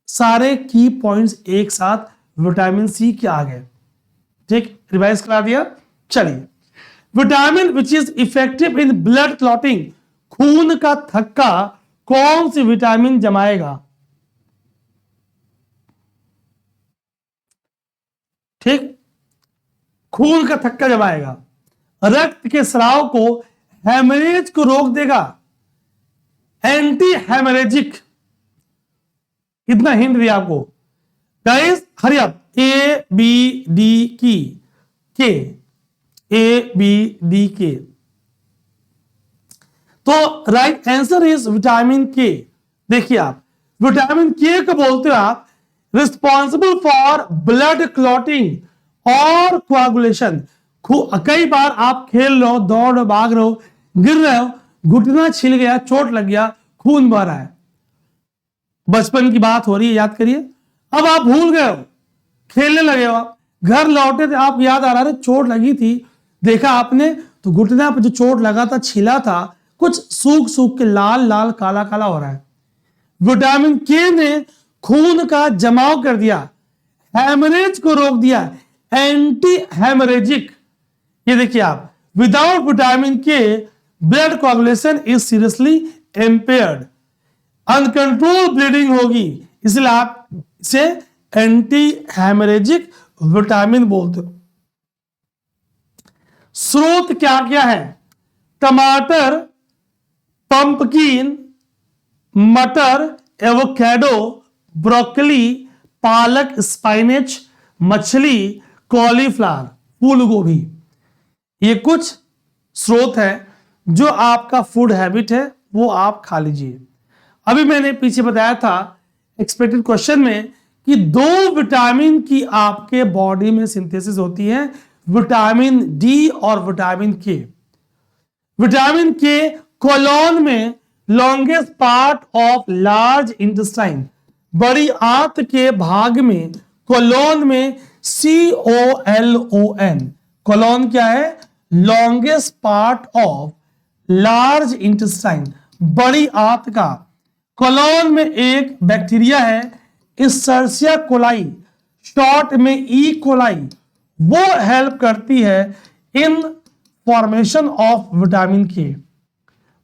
सारे की पॉइंट्स एक साथ विटामिन सी के आ गए। ठीक, रिवाइज करा दिया। चलिए, vitamin which is effective in blood clotting, खून का थक्का कौन सी विटामिन जमाएगा? ठीक, खून का थक्का जमाएगा। रक्त के स्राव को, हेमरेज को रोक देगा, एंटी हेमरेजिक। इतना हिंट दिया आपको guys, hurry up. A B D की के, ए बी डी के, तो राइट आंसर इज विटामिन के। देखिए आप, विटामिन के को बोलते हो आप रिस्पॉन्सिबल फॉर ब्लड क्लॉटिंग और कोआगुलेशन। कई बार आप खेल रहे हो, दौड़ रहे हो, भाग रहे हो, गिर रहे हो, घुटना छिल गया, चोट लग गया, खून बह रहा है। बचपन की बात हो रही है, याद करिए। अब आप भूल गए हो, खेलने लगे हो, आप घर लौटे थे, आप याद आ रहा है चोट लगी थी, देखा आपने तो घुटना पर जो चोट लगा था, छिला था, कुछ सूख सूख के लाल लाल काला काला हो रहा है। विटामिन के ने खून का जमाव कर दिया, हेमरेज को रोक दिया, एंटी हेमरेजिक। ये देखिए आप, without vitamin K blood coagulation is seriously impaired, uncontrol bleeding होगी, इसलिए आप इसे एंटी हेमरेजिक विटामिन बोलते हो। स्रोत क्या क्या है? टमाटर, पंपकिन, मटर, एवोकाडो, ब्रोकली, पालक, स्पाइनेच, मछली, कॉलीफ्लावर, फूल गोभी। ये कुछ स्रोत है जो आपका फूड हैबिट है, वो आप खा लीजिए। अभी मैंने पीछे बताया था एक्सपेक्टेड क्वेश्चन में कि 2 विटामिन की आपके बॉडी में सिंथेसिस होती है, विटामिन डी और विटामिन के। विटामिन के कोलोन में longest part of large intestine, बड़ी आंत के भाग में, कोलोन में COLON, कोलोन क्या है? Longest part of large intestine, बड़ी आंत का। कोलोन में एक बैक्टीरिया है, इस्चर्सिया कोलाई, शॉर्ट में ई कोलाई, वो हेल्प करती है इन फॉर्मेशन ऑफ विटामिन के।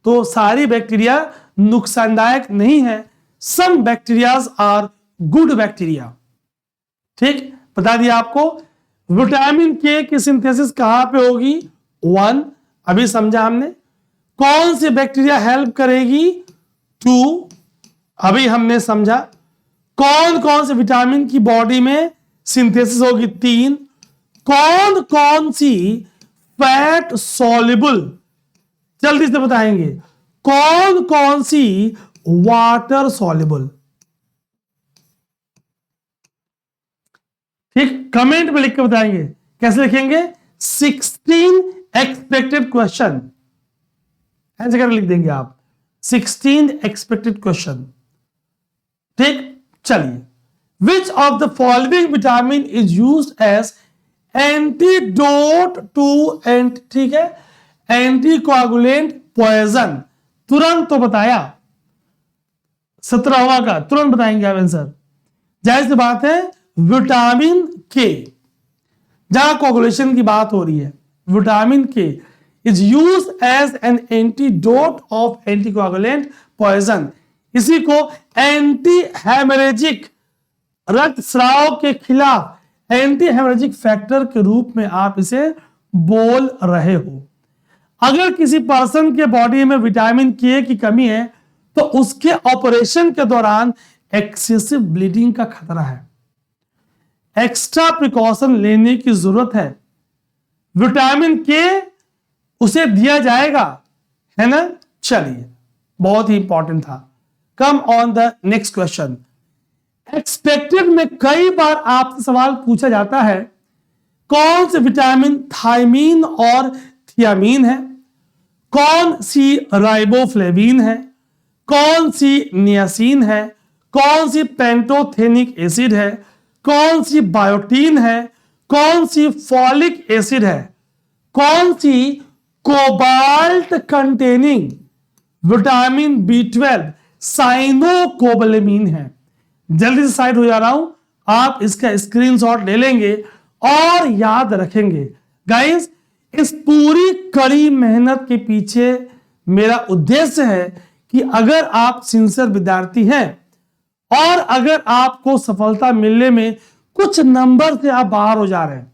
तो सारी बैक्टीरिया नुकसानदायक नहीं है, सम बैक्टीरियाज आर गुड बैक्टीरिया। ठीक, बता दिया आपको। विटामिन के की सिंथेसिस कहां पे होगी? 1, अभी समझा हमने। कौन सी बैक्टीरिया हेल्प करेगी? 2, अभी हमने समझा। कौन कौन से विटामिन की बॉडी में सिंथेसिस होगी? 3। कौन कौन सी फैट सॉल्युबल, जल्दी से बताएंगे, कौन कौन सी वाटर सॉल्युबल? ठीक, कमेंट में लिख के बताएंगे। कैसे लिखेंगे? 16 एक्सपेक्टेड क्वेश्चन, ऐसे करके लिख देंगे आप, 16 एक्सपेक्टेड क्वेश्चन। ठीक, चलिए। Which of the following vitamin is used as antidote to ठीक है, एंटीकोआगुलेंट पॉइजन? तुरंत तो बताया, 17वां का तुरंत बताएंगे आप आंसर। जाहिर सी बात है, विटामिन के, जहां कोगुलेशन की बात हो रही है, vitamin K is use as an antidote of anticoagulant poison. इसी को एंटी हेमरेजिक, रक्त स्राव के खिलाफ एंटी हेमरेजिक फैक्टर के रूप में आप इसे बोल रहे हो। अगर किसी पर्सन के बॉडी में विटामिन के की कमी है तो उसके ऑपरेशन के दौरान एक्सेसिव ब्लीडिंग का खतरा है, एक्स्ट्रा प्रिकॉशन लेने की जरूरत है। विटामिन के उसे दिया जाएगा, है ना? चलिए, बहुत ही इंपॉर्टेंट था। कम on the next question. Expected में कई बार आपसे सवाल पूछा जाता है, कौन से विटामिन थायमीन और थियामीन है? कौन सी राइबोफ्लेविन है? कौन सी नियासिन है? कौन सी पेंटोथेनिक एसिड है? कौन सी बायोटीन है? कौन सी फॉलिक एसिड है? कौन सी कोबाल्ट कंटेनिंग विटामिन B12 साइनोकोबालेमिन है? जल्दी से साइड हो जा रहा हूं, आप इसका स्क्रीनशॉट ले लेंगे और याद रखेंगे। गाइस, इस पूरी कड़ी मेहनत के पीछे मेरा उद्देश्य है कि अगर आप सिंसियर विद्यार्थी हैं और अगर आपको सफलता मिलने में कुछ नंबर से आप बाहर हो जा रहे हैं,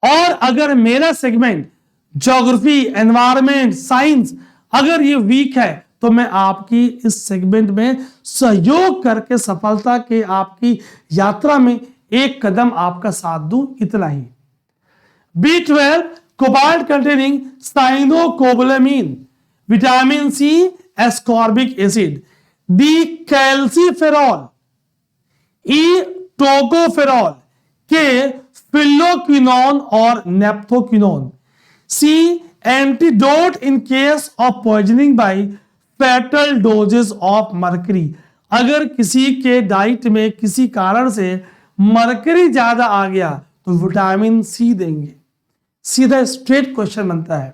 और अगर मेरा सेगमेंट ज्योग्राफी, एनवायरमेंट, साइंस अगर ये वीक है, तो मैं आपकी इस सेगमेंट में सहयोग करके सफलता के आपकी यात्रा में एक कदम आपका साथ दूं, इतना ही। B12 cobalt containing cyanocobalamin, vitamin C ascorbic acid, D calciferol, E tocopherol, K phylloquinone और naphthoquinone, C antidote in case of poisoning by fatal doses of mercury. अगर किसी के डाइट में किसी कारण से मर्करी ज्यादा आ गया तो विटामिन सी देंगे। सीधा स्ट्रेट क्वेश्चन बनता है।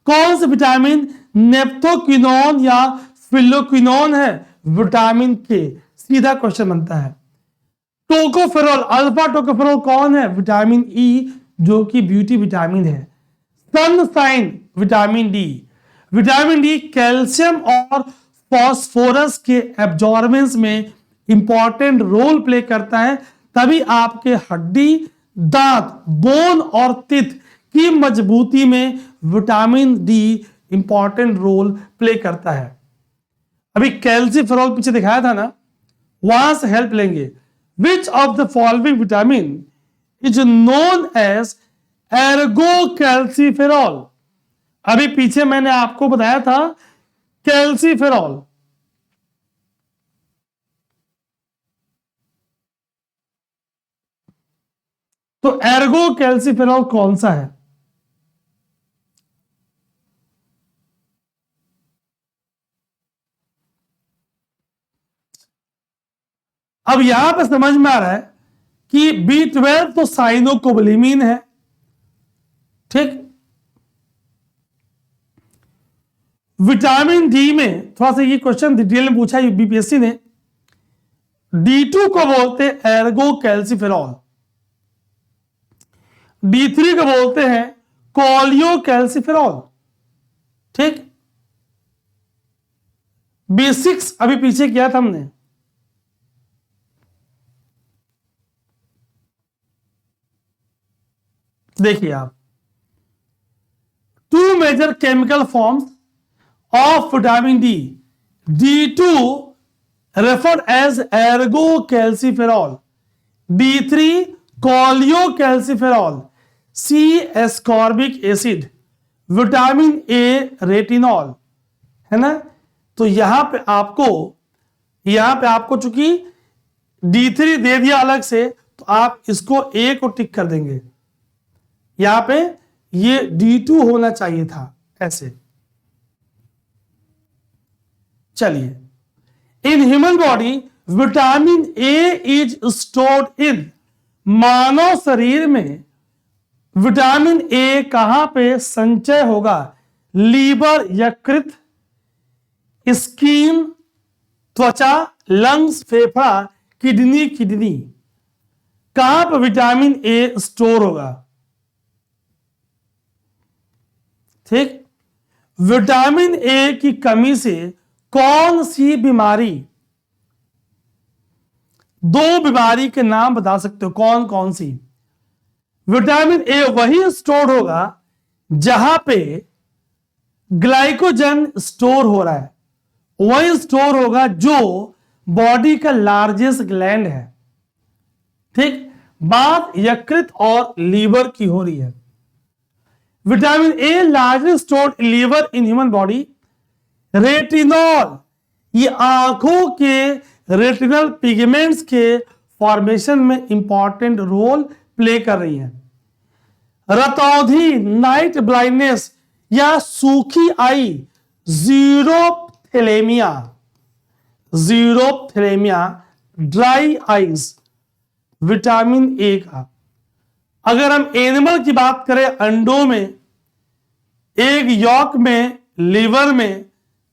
कौन से विटामिन नेप्थोक्विनोन या फिलोक्विनोन है? विटामिन के। सीधा क्वेश्चन बनता है। टोकोफेरॉल, अल्फा टोकोफेरॉल कौन है? विटामिन ई, जो कि ब्यूटी विटामिन है। Sunshine, vitamin D. Vitamin D calcium और फॉस्फोरस के एब्जॉर्बेंस में इंपॉर्टेंट रोल प्ले करता है, तभी आपके हड्डी, दांत, बोन और तित की मजबूती में vitamin D important role play करता है। अभी कैल्सीफेरॉल पीछे दिखाया था ना, वहां से हेल्प लेंगे। Which of the following vitamin is known as ergocalciferol? अभी पीछे मैंने आपको बताया था कैल्सीफेरॉल, तो एर्गो कैल्सीफेरॉल कौन सा है? अब यहां पे समझ में आ रहा है कि B12 तो साइनोकोबालेमिन है, ठीक। विटामिन डी में थोड़ा सा ये क्वेश्चन डिटेल में पूछा बीपीएससी ने। D2 को बोलते हैं एर्गो कैल्सीफेरॉल, D3 को बोलते हैं कोलियो कैल्सीफेरॉल, ठीक। B6 अभी पीछे किया था हमने, देखिए आप, two major chemical forms of vitamin D, D2 referred as ergocalciferol, D3 cholecalciferol, C ascorbic acid, vitamin A retinol, है ना। तो यहां पे आपको चूंकि D3 दे दिया अलग से, तो आप इसको ए को टिक कर देंगे। यहां पे ये D2 होना चाहिए था ऐसे। चलिए, in human body vitamin A is stored in, मानव शरीर में विटामिन ए कहां पे संचय होगा? लीवर, यकृत, स्किन, त्वचा, लंग्स, फेफड़ा, किडनी कहां पर विटामिन ए स्टोर होगा? ठीक, विटामिन ए की कमी से कौन सी बीमारी, दो बीमारी के नाम बता सकते हो, कौन कौन सी? विटामिन ए वही स्टोर होगा जहां पे ग्लाइकोजन स्टोर हो रहा है, वही स्टोर होगा जो बॉडी का लार्जेस्ट ग्लैंड है। ठीक, बात यकृत और लीवर की हो रही है। Vitamin A largely stored liver in human body. Retinol, ये आंखों के रेटिनल पिगमेंट्स के फॉर्मेशन में इंपॉर्टेंट रोल प्ले कर रही है। रतौंधी, नाइट ब्लाइंडनेस या सूखी eye, xerophthalmia, dry eyes, vitamin A का। अगर हम एनिमल की बात करें, अंडों में, एग यॉक में, लिवर में,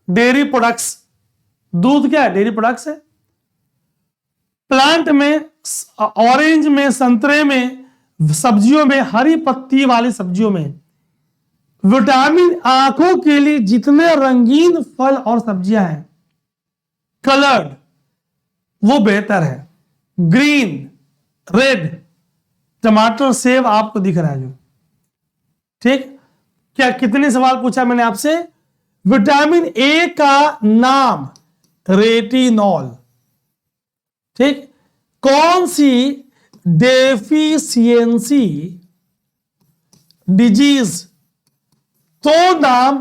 डेयरी प्रोडक्ट्स, दूध क्या है? डेयरी प्रोडक्ट्स है। प्लांट में, ऑरेंज में, संतरे में, सब्जियों में, हरी पत्ती वाली सब्जियों में, विटामिन आंखों के लिए जितने रंगीन फल और सब्जियां हैं, कलर्ड, वो बेहतर है। ग्रीन, रेड, टमाटर, सेब आपको दिख रहा है जो। ठीक, क्या कितने सवाल पूछा मैंने आपसे? विटामिन ए का नाम रेटिनॉल। ठीक, कौन सी डेफिशिएंसी डिजीज, तो नाम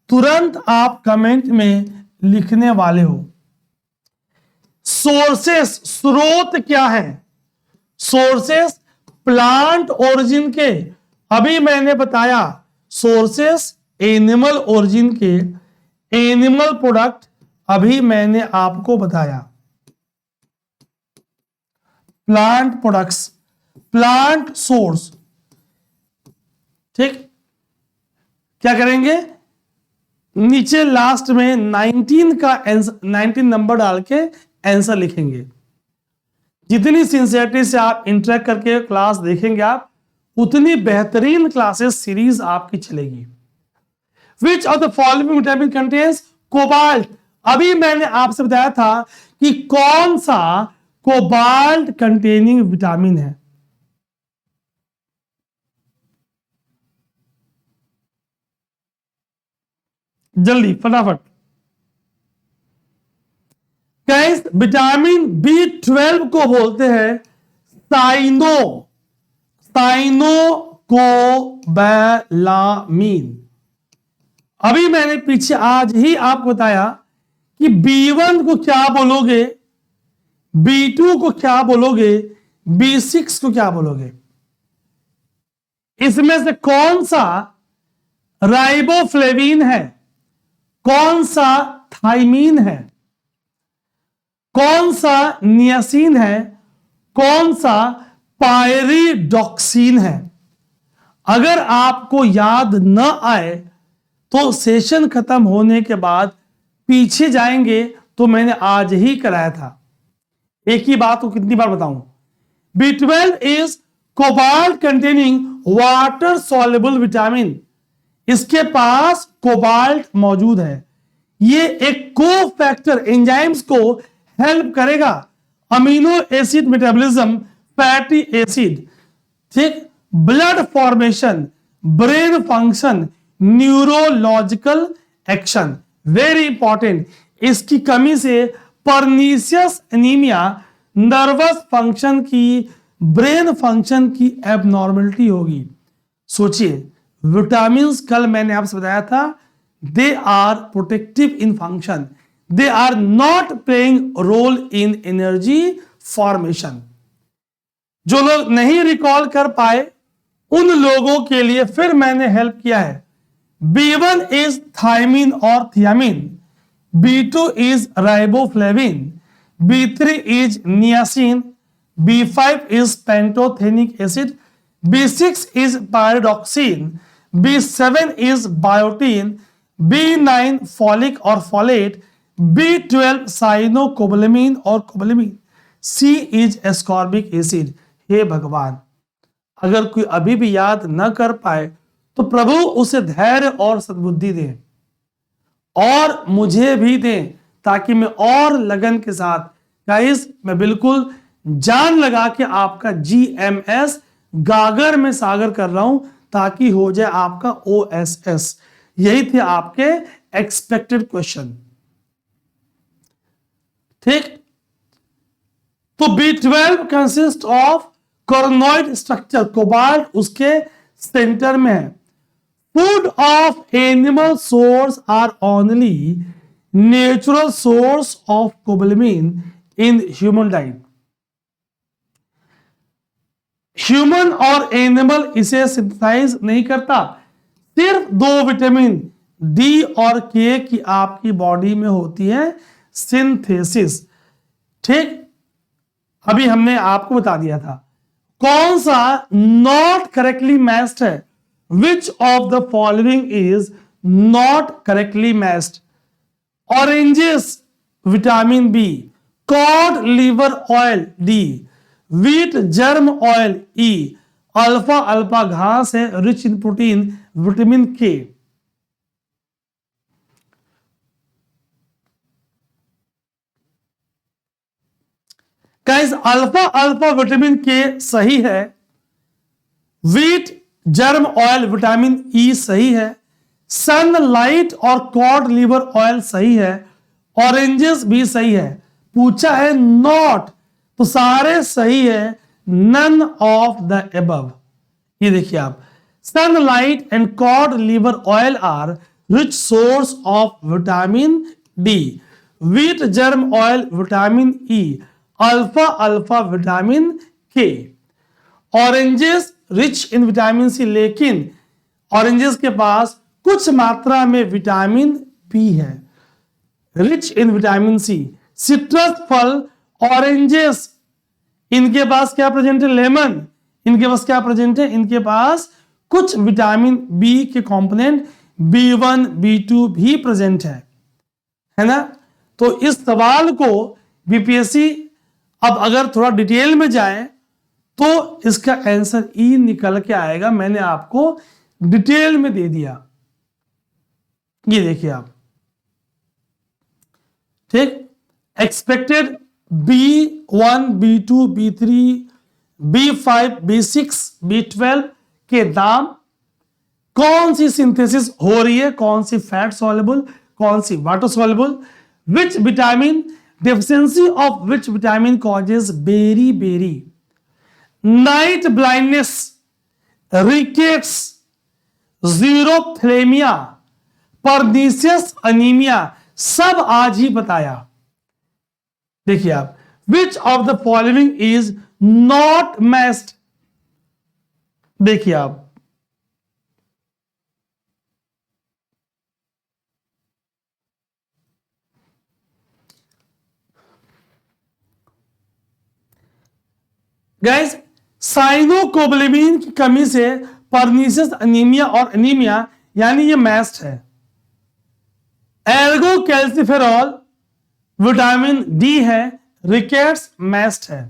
तुरंत आप कमेंट में लिखने वाले हो। सोर्सेस, स्रोत क्या है? सोर्सेस प्लांट ओरिजिन के, अभी मैंने बताया। सोर्सेस एनिमल ओरिजिन के, एनिमल प्रोडक्ट अभी मैंने आपको बताया। Plant products, plant source. ठीक, क्या करेंगे? नीचे लास्ट में 19 नंबर डाल के आंसर लिखेंगे। जितनी सिंसियरिटी से आप इंटरेक्ट करके क्लास देखेंगे आप, उतनी बेहतरीन क्लासेस सीरीज आपकी चलेगी। विच of the following vitamin contains cobalt? अभी मैंने आपसे बताया था कि कौन सा कोबाल्ट कंटेनिंग विटामिन है। जल्दी फटाफट। गाइस, विटामिन B12 को बोलते हैं साइनोकोबैलामीन। अभी मैंने पीछे आज ही आपको बताया कि B1 को क्या बोलोगे, B2 को क्या बोलोगे, B6 को क्या बोलोगे। इसमें से कौन सा राइबोफ्लेविन है, कौन सा थाइमीन है, कौन सा नियासिन है, कौन सा पायरिडॉक्सिन है? अगर आपको याद न आए तो सेशन खत्म होने के बाद पीछे जाएंगे, तो मैंने आज ही कराया था। एक ही बात को कितनी बार बताऊं? B12 is cobalt containing water soluble vitamin. इसके पास कोबाल्ट मौजूद है। ये एक को फैक्टर एंजाइम्स को हेल्प करेगा, amino acid metabolism, fatty acid. ठीक, blood formation, brain function, neurological action. Very important, इसकी कमी से पर्नीशियस एनीमिया, नर्वस फंक्शन की, ब्रेन फंक्शन की एबनॉर्मलिटी होगी। सोचिए, विटामिन कल मैंने आपसे बताया था, they are protective in function, they are not playing role in energy formation. जो लोग नहीं रिकॉल कर पाए उन लोगों के लिए फिर मैंने हेल्प किया है। B1 इज थायमिन और thiamine, B2 is riboflavin, B3 is niacin, B5 is pantothenic acid, B6 is pyridoxine, B7 is biotin, B9 folic और folate, B12 cyanocobalamin और cobalamin, C is ascorbic acid। हे भगवान, अगर कोई अभी भी याद न कर पाए तो प्रभु उसे धैर्य और सद्बुद्धि दें और मुझे भी दें, ताकि मैं और लगन के साथ, गाइस मैं बिल्कुल जान लगा के आपका GMS गागर में सागर कर रहा हूं, ताकि हो जाए आपका OSS। यही थे आपके एक्सपेक्टेड क्वेश्चन। ठीक, तो B12 consist of corrinoid structure, cobalt उसके सेंटर में है। Food of animal source are only natural source of cobalamin in human diet. Human और एनिमल इसे सिंथेसाइज नहीं करता, सिर्फ दो विटामिन डी और के की आपकी बॉडी में होती है सिंथेसिस। ठीक, अभी हमने आपको बता दिया था कौन सा नॉट करेक्टली मैच्ड है। Which of the following is not correctly matched? Oranges vitamin B, cod liver oil D, wheat germ oil E, अल्फा अल्फा घास है rich in protein vitamin K. Guys अल्फा अल्फा विटामिन के सही है, wheat germ oil vitamin E सही है, सनलाइट और कॉड लिवर ऑयल सही है, ऑरेंजेस भी सही है। पूछा है नॉट, तो सारे सही है, नन ऑफ द एबव। ये देखिए आप, sunlight and cod liver oil are rich source of vitamin D, wheat germ oil vitamin E, अल्फा अल्फा vitamin K, oranges rich in vitamin C, लेकिन ऑरेंजेस के पास कुछ मात्रा में विटामिन बी है, rich in vitamin C. Citrus फल, ऑरेंजेस, इनके पास क्या प्रेजेंट है? लेमन, इनके पास क्या प्रेजेंट है? इनके पास कुछ विटामिन बी के कंपोनेंट B1 B2 भी प्रेजेंट है ना। तो इस सवाल को बीपीएससी अब अगर थोड़ा डिटेल में जाए तो इसका आंसर ई निकल के आएगा। मैंने आपको डिटेल में दे दिया, ये देखिए आप। ठीक, expected B1 B2 B3 B5 B6 B12 के दाम, कौन सी सिंथेसिस हो रही है, कौन सी फैट सॉल्युबल, कौन सी water soluble, which vitamin, deficiency of which vitamin causes beriberi, night blindness, rickets, xerophthalmia, pernicious anaemia, सब आज ही बताया। देखिए आप, which of the following is not matched, देखिए आप, गाइस साइनोकोबालामिन की कमी से पर्नीशियस अनीमिया और अनीमिया यानी ये मैच्ड है। एर्गो कैल्सिफेरॉल विटामिन डी है, रिकेट्स मैच्ड है।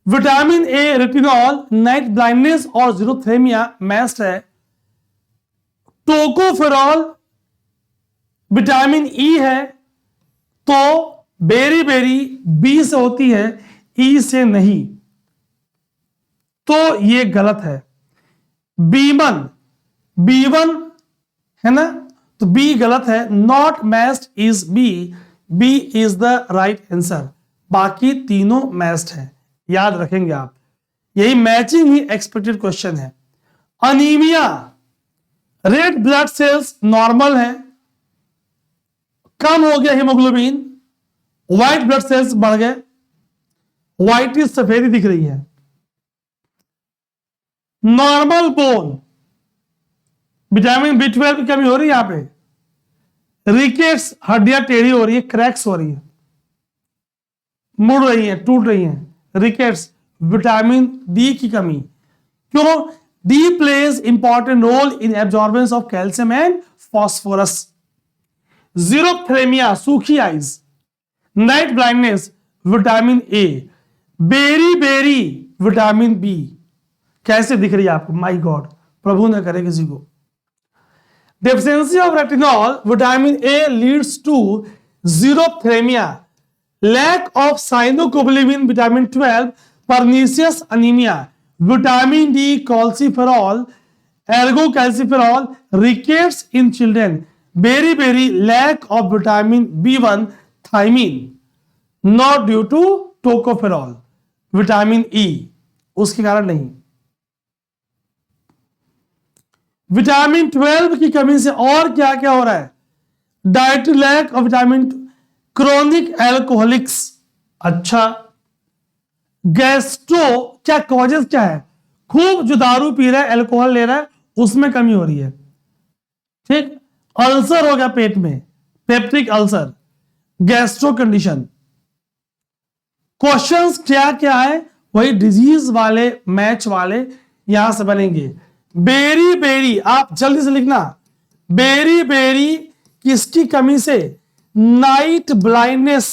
Vitamin A retinol, night blindness और जीरोथेमिया मैच्ड है। टोकोफेरॉल विटामिन ई है, तो बेरी बेरी बी से होती है, ई से नहीं। तो ये गलत है। B1 है ना, तो बी गलत है। Not matched is B is the right answer. बाकी तीनों मैच्ड है, याद रखेंगे आप। यही मैचिंग ही एक्सपेक्टेड क्वेश्चन है। Anaemia, red blood cells normal है, कम हो गया हीमोग्लोबिन, व्हाइट ब्लड सेल्स बढ़ गए, व्हाइट सफेदी दिख रही है। नॉर्मल बोन, विटामिन B12 की कमी हो रही है यहां पे। रिकेट्स, हड्डियां टेढ़ी हो रही है, क्रैक्स हो रही है, मुड़ रही है, टूट रही है। रिकेट्स, विटामिन डी की कमी। क्यों? D plays important role in absorbance of calcium and phosphorus. Xerophthalmia, सूखी eyes. Night blindness, vitamin A. Beriberi, vitamin B. कैसे दिख रही है आपको? माय गॉड, प्रभु न करे किसी को। Deficiency of retinol, vitamin A leads to xerophthalmia. Lack of cyanocobalamin, vitamin 12, pernicious anaemia. Vitamin D, calciferol, ergocalciferol, rickets in children. Beriberi, lack of vitamin B1, थायमीन। Not due to tocopherol, vitamin E, उसके कारण नहीं। Vitamin 12 की कमी से और क्या क्या हो रहा है? Dietary lack of vitamin, chronic alcoholics. अच्छा, गैस्ट्रो, क्या कॉजेस क्या है? खूब जो दारू पी रहा है, एल्कोहल ले रहा है, उसमें कमी हो रही है। ठीक। अल्सर हो गया पेट में, peptic ulcer, gastro condition. Questions क्या क्या है? वही डिजीज वाले, मैच वाले यहां से बनेंगे। बेरी बेरी, आप जल्दी से लिखना। बेरी बेरी किसकी कमी से? Night blindness.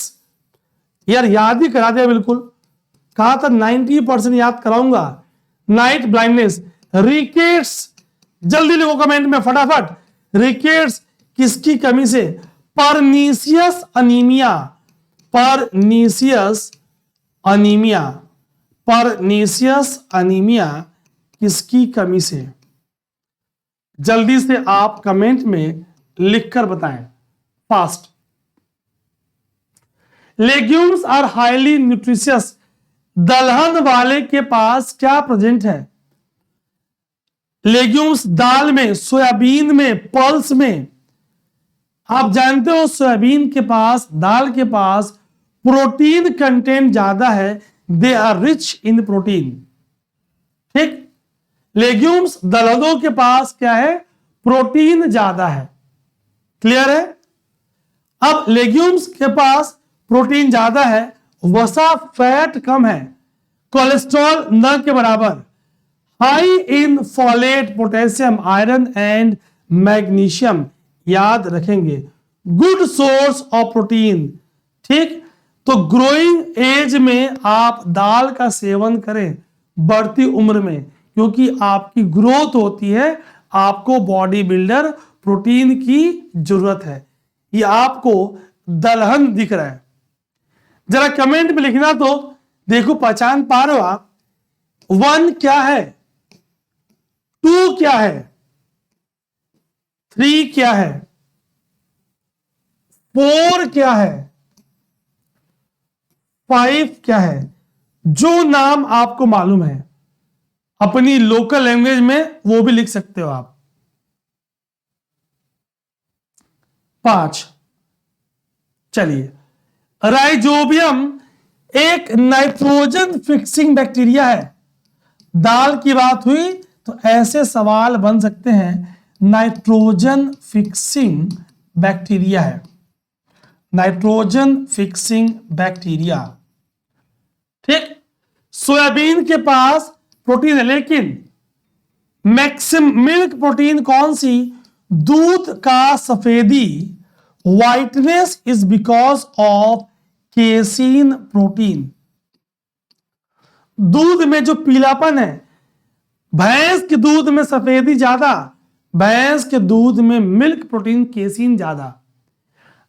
यार याद ही करा दिया, बिल्कुल कहा था 90% याद कराऊंगा। Night blindness. रिकेट्स, जल्दी लिखो कमेंट में फटाफट। रिकेट्स किसकी कमी से? Pernicious anaemia. Pernicious anaemia, pernicious anaemia किसकी कमी से? जल्दी से आप कमेंट में लिखकर बताएं, fast. Legumes are highly nutritious. दलहन वाले के पास क्या प्रेजेंट है? लेग्यूम्स, दाल में, सोयाबीन में, पल्स में। आप जानते हो सोयाबीन के पास, दाल के पास प्रोटीन कंटेंट ज्यादा है। They are rich in protein. ठीक। लेग्यूम्स, दलहनों के पास क्या है? प्रोटीन ज्यादा है। क्लियर है? अब लेग्यूम्स के पास प्रोटीन ज्यादा है, वसा फैट कम है, कोलेस्ट्रॉल न के बराबर, high in folate, potassium, iron and magnesium. याद रखेंगे, गुड सोर्स ऑफ प्रोटीन। ठीक। तो ग्रोइंग एज में आप दाल का सेवन करें, बढ़ती उम्र में, क्योंकि आपकी ग्रोथ होती है, आपको बॉडी बिल्डर प्रोटीन की जरूरत है। ये आपको दलहन दिख रहा है। जरा कमेंट में लिखना तो देखो, पहचान पा रहे हो आप? 1 क्या है? 2 क्या है? 3 क्या है? 4 क्या है? 5 क्या है? जो नाम आपको मालूम है अपनी लोकल लैंग्वेज में, वो भी लिख सकते हो आप। 5। चलिए, राइजोबियम एक नाइट्रोजन फिक्सिंग बैक्टीरिया है। दाल की बात हुई तो ऐसे सवाल बन सकते हैं। नाइट्रोजन फिक्सिंग बैक्टीरिया है, नाइट्रोजन फिक्सिंग बैक्टीरिया। ठीक। सोयाबीन के पास प्रोटीन है, लेकिन मैक्सिमम मिल्क प्रोटीन कौन सी? दूध का सफेदी। Whiteness is because of casein protein. दूध में जो पीलापन है, भैंस के दूध में सफेदी ज्यादा, भैंस के दूध में मिल्क प्रोटीन केसीन ज्यादा।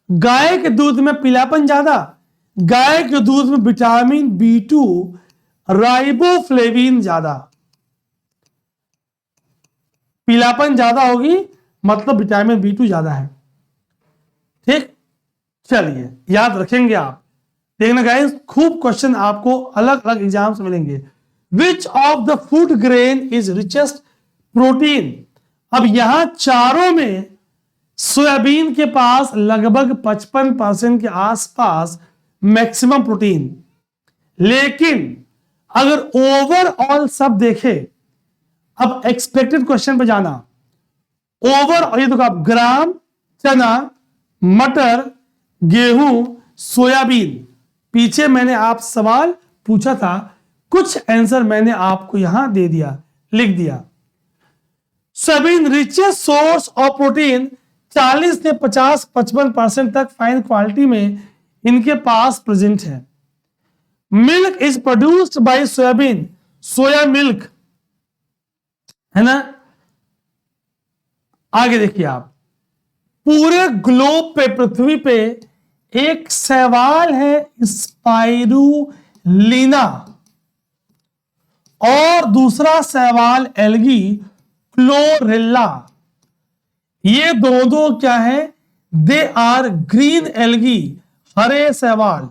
गाय के दूध में पीलापन ज्यादा, गाय के दूध में विटामिन B2 राइबोफ्लेविन ज्यादा। पीलापन ज्यादा होगी मतलब विटामिन बी टू ज्यादा है। ठीक, चलिए याद रखेंगे आप। देखना गाइस, खूब क्वेश्चन आपको अलग अलग एग्जाम से मिलेंगे। विच of the food grain is richest protein. अब यहां चारों में सोयाबीन के पास लगभग 55% के आसपास मैक्सिमम प्रोटीन, लेकिन अगर ओवरऑल सब देखें, अब एक्सपेक्टेड क्वेश्चन पे जाना, ओवर ये देखो आप, ग्राम, चना, मटर, गेहूं, सोयाबीन, पीछे मैंने आप सवाल पूछा था, कुछ आंसर मैंने आपको यहां दे दिया, लिख दिया। Soybean richest source of protein, 40 से 50-55% तक फाइन क्वालिटी में इनके पास प्रेजेंट है। Milk is produced by soybean, soya milk है ना। आगे देखिए आप, पूरे ग्लोब पे, पृथ्वी पे एक शैवाल है स्पाइरुलिना, और दूसरा शैवाल एल्गी क्लोरेला। ये दोनों क्या है, दे आर ग्रीन एल्गी, हरे शैवाल,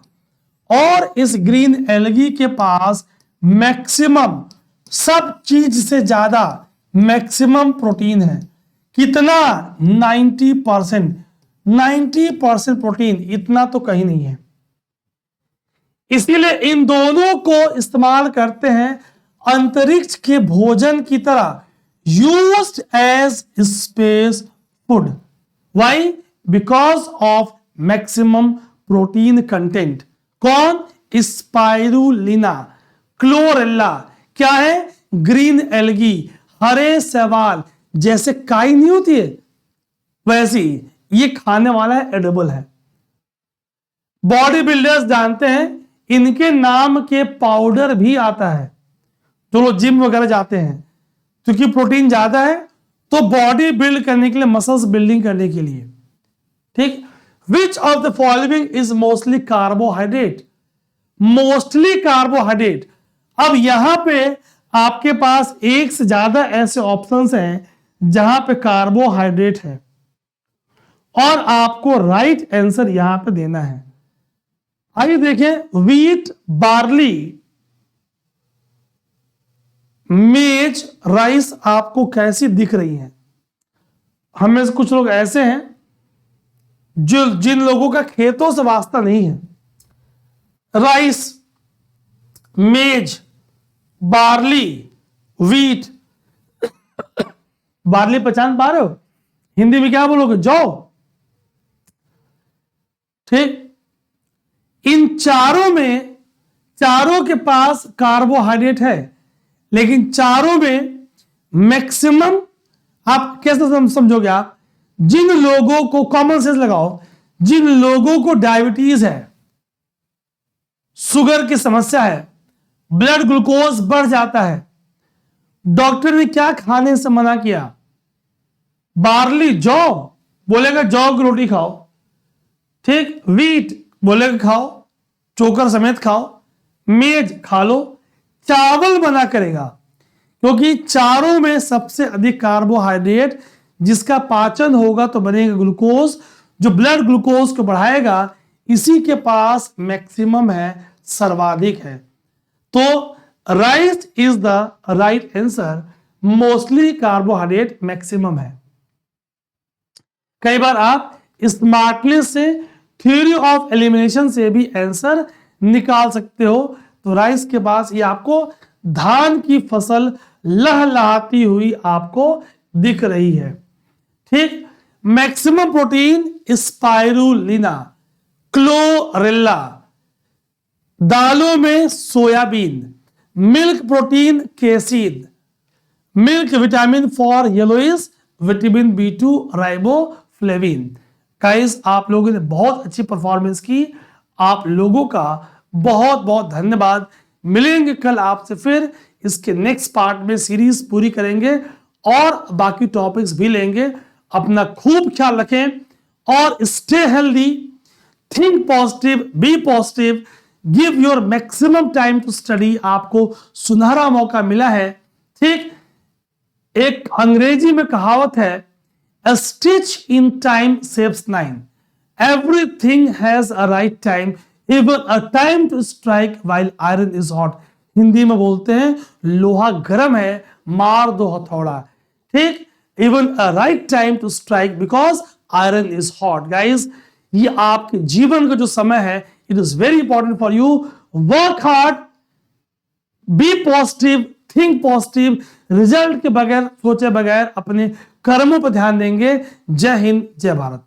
और इस ग्रीन एल्गी के पास मैक्सिमम, सब चीज से ज्यादा मैक्सिमम प्रोटीन है। कितना? 90%। 90% प्रोटीन, इतना तो कहीं नहीं है। इसीलिए इन दोनों को इस्तेमाल करते हैं अंतरिक्ष के भोजन की तरह, used as space food. Why? Because of maximum protein content. कौन? स्पाइरुलिना, क्लोरेला क्या है? ग्रीन एल्गी, हरे शैवाल, जैसे काई नहीं होती है वैसी, ये खाने वाला है, एडिबल है। बॉडी बिल्डर्स जानते हैं इनके नाम के पाउडर भी आता है, जो लोग जिम वगैरह जाते हैं, क्योंकि प्रोटीन ज्यादा है तो बॉडी बिल्ड करने के लिए, मसल्स बिल्डिंग करने के लिए। ठीक, विच of the following is mostly carbohydrate, mostly carbohydrate. अब यहां पे आपके पास एक से ज्यादा ऐसे ऑप्शंस हैं जहां पे कार्बोहाइड्रेट है, और आपको राइट आंसर यहां पे देना है। आइए देखें, व्हीट, बार्ली, मेज, राइस आपको कैसी दिख रही है। हमें से कुछ लोग ऐसे हैं जिन लोगों का खेतों से वास्ता नहीं है। राइस, मेज, बार्ली, व्हीट। बार्ली पहचान पा रहे हो? हिंदी में क्या बोलोगे? जौ। ठीक, इन चारों में, चारों के पास कार्बोहाइड्रेट है, लेकिन चारों में मैक्सिमम, आप कैसे समझोगे आप? जिन लोगों को, कॉमन सेंस लगाओ, जिन लोगों को डायबिटीज है, शुगर की समस्या है, ब्लड ग्लूकोज बढ़ जाता है, डॉक्टर ने क्या खाने से मना किया? बार्ली, जौ, बोलेगा जौ की रोटी खाओ। ठीक, व्हीट बोलेगा खाओ, चोकर समेत खाओ। मेज खा लो, चावल मना करेगा, क्योंकि चारों में सबसे अधिक कार्बोहाइड्रेट, जिसका पाचन होगा तो बनेगा ग्लूकोज, जो ब्लड ग्लूकोज को बढ़ाएगा, इसी के पास मैक्सिमम है, सर्वाधिक है। तो rice is the right answer, mostly carbohydrate maximum है। कई बार आप स्मार्टनेस से, थ्योरी ऑफ एलिमिनेशन से भी आंसर निकाल सकते हो। तो राइस के पास ये आपको धान की फसल लहलहाती हुई आपको दिख रही है। ठीक, मैक्सिमम प्रोटीन स्पाइरुलिना, क्लोरेला, दालों में soybean, milk protein casein, milk vitamin for yellowish, vitamin B2 riboflavin. Guys, आप लोगों ने बहुत अच्छी परफॉर्मेंस की, आप लोगों का बहुत बहुत धन्यवाद। मिलेंगे कल आपसे फिर, इसके नेक्स्ट पार्ट में सीरीज पूरी करेंगे और बाकी टॉपिक्स भी लेंगे। अपना खूब ख्याल रखें और stay healthy, think positive, be positive, give your maximum time to study. आपको सुनहरा मौका मिला है। ठीक, एक अंग्रेजी में कहावत है, a stitch in time saves nine. Everything has a right time, even a time to strike while iron is hot. Hindi में बोलते हैं, लोहा गर्म है, मार दो हथौड़ा। ठीक, even a right time to strike because iron is hot. Guys, ये आपके जीवन का जो समय है, it is very important for you. Work hard, be positive, think positive, result के बगैर सोचे बगैर अपने कर्मों पर ध्यान देंगे। जय हिंद, जय भारत।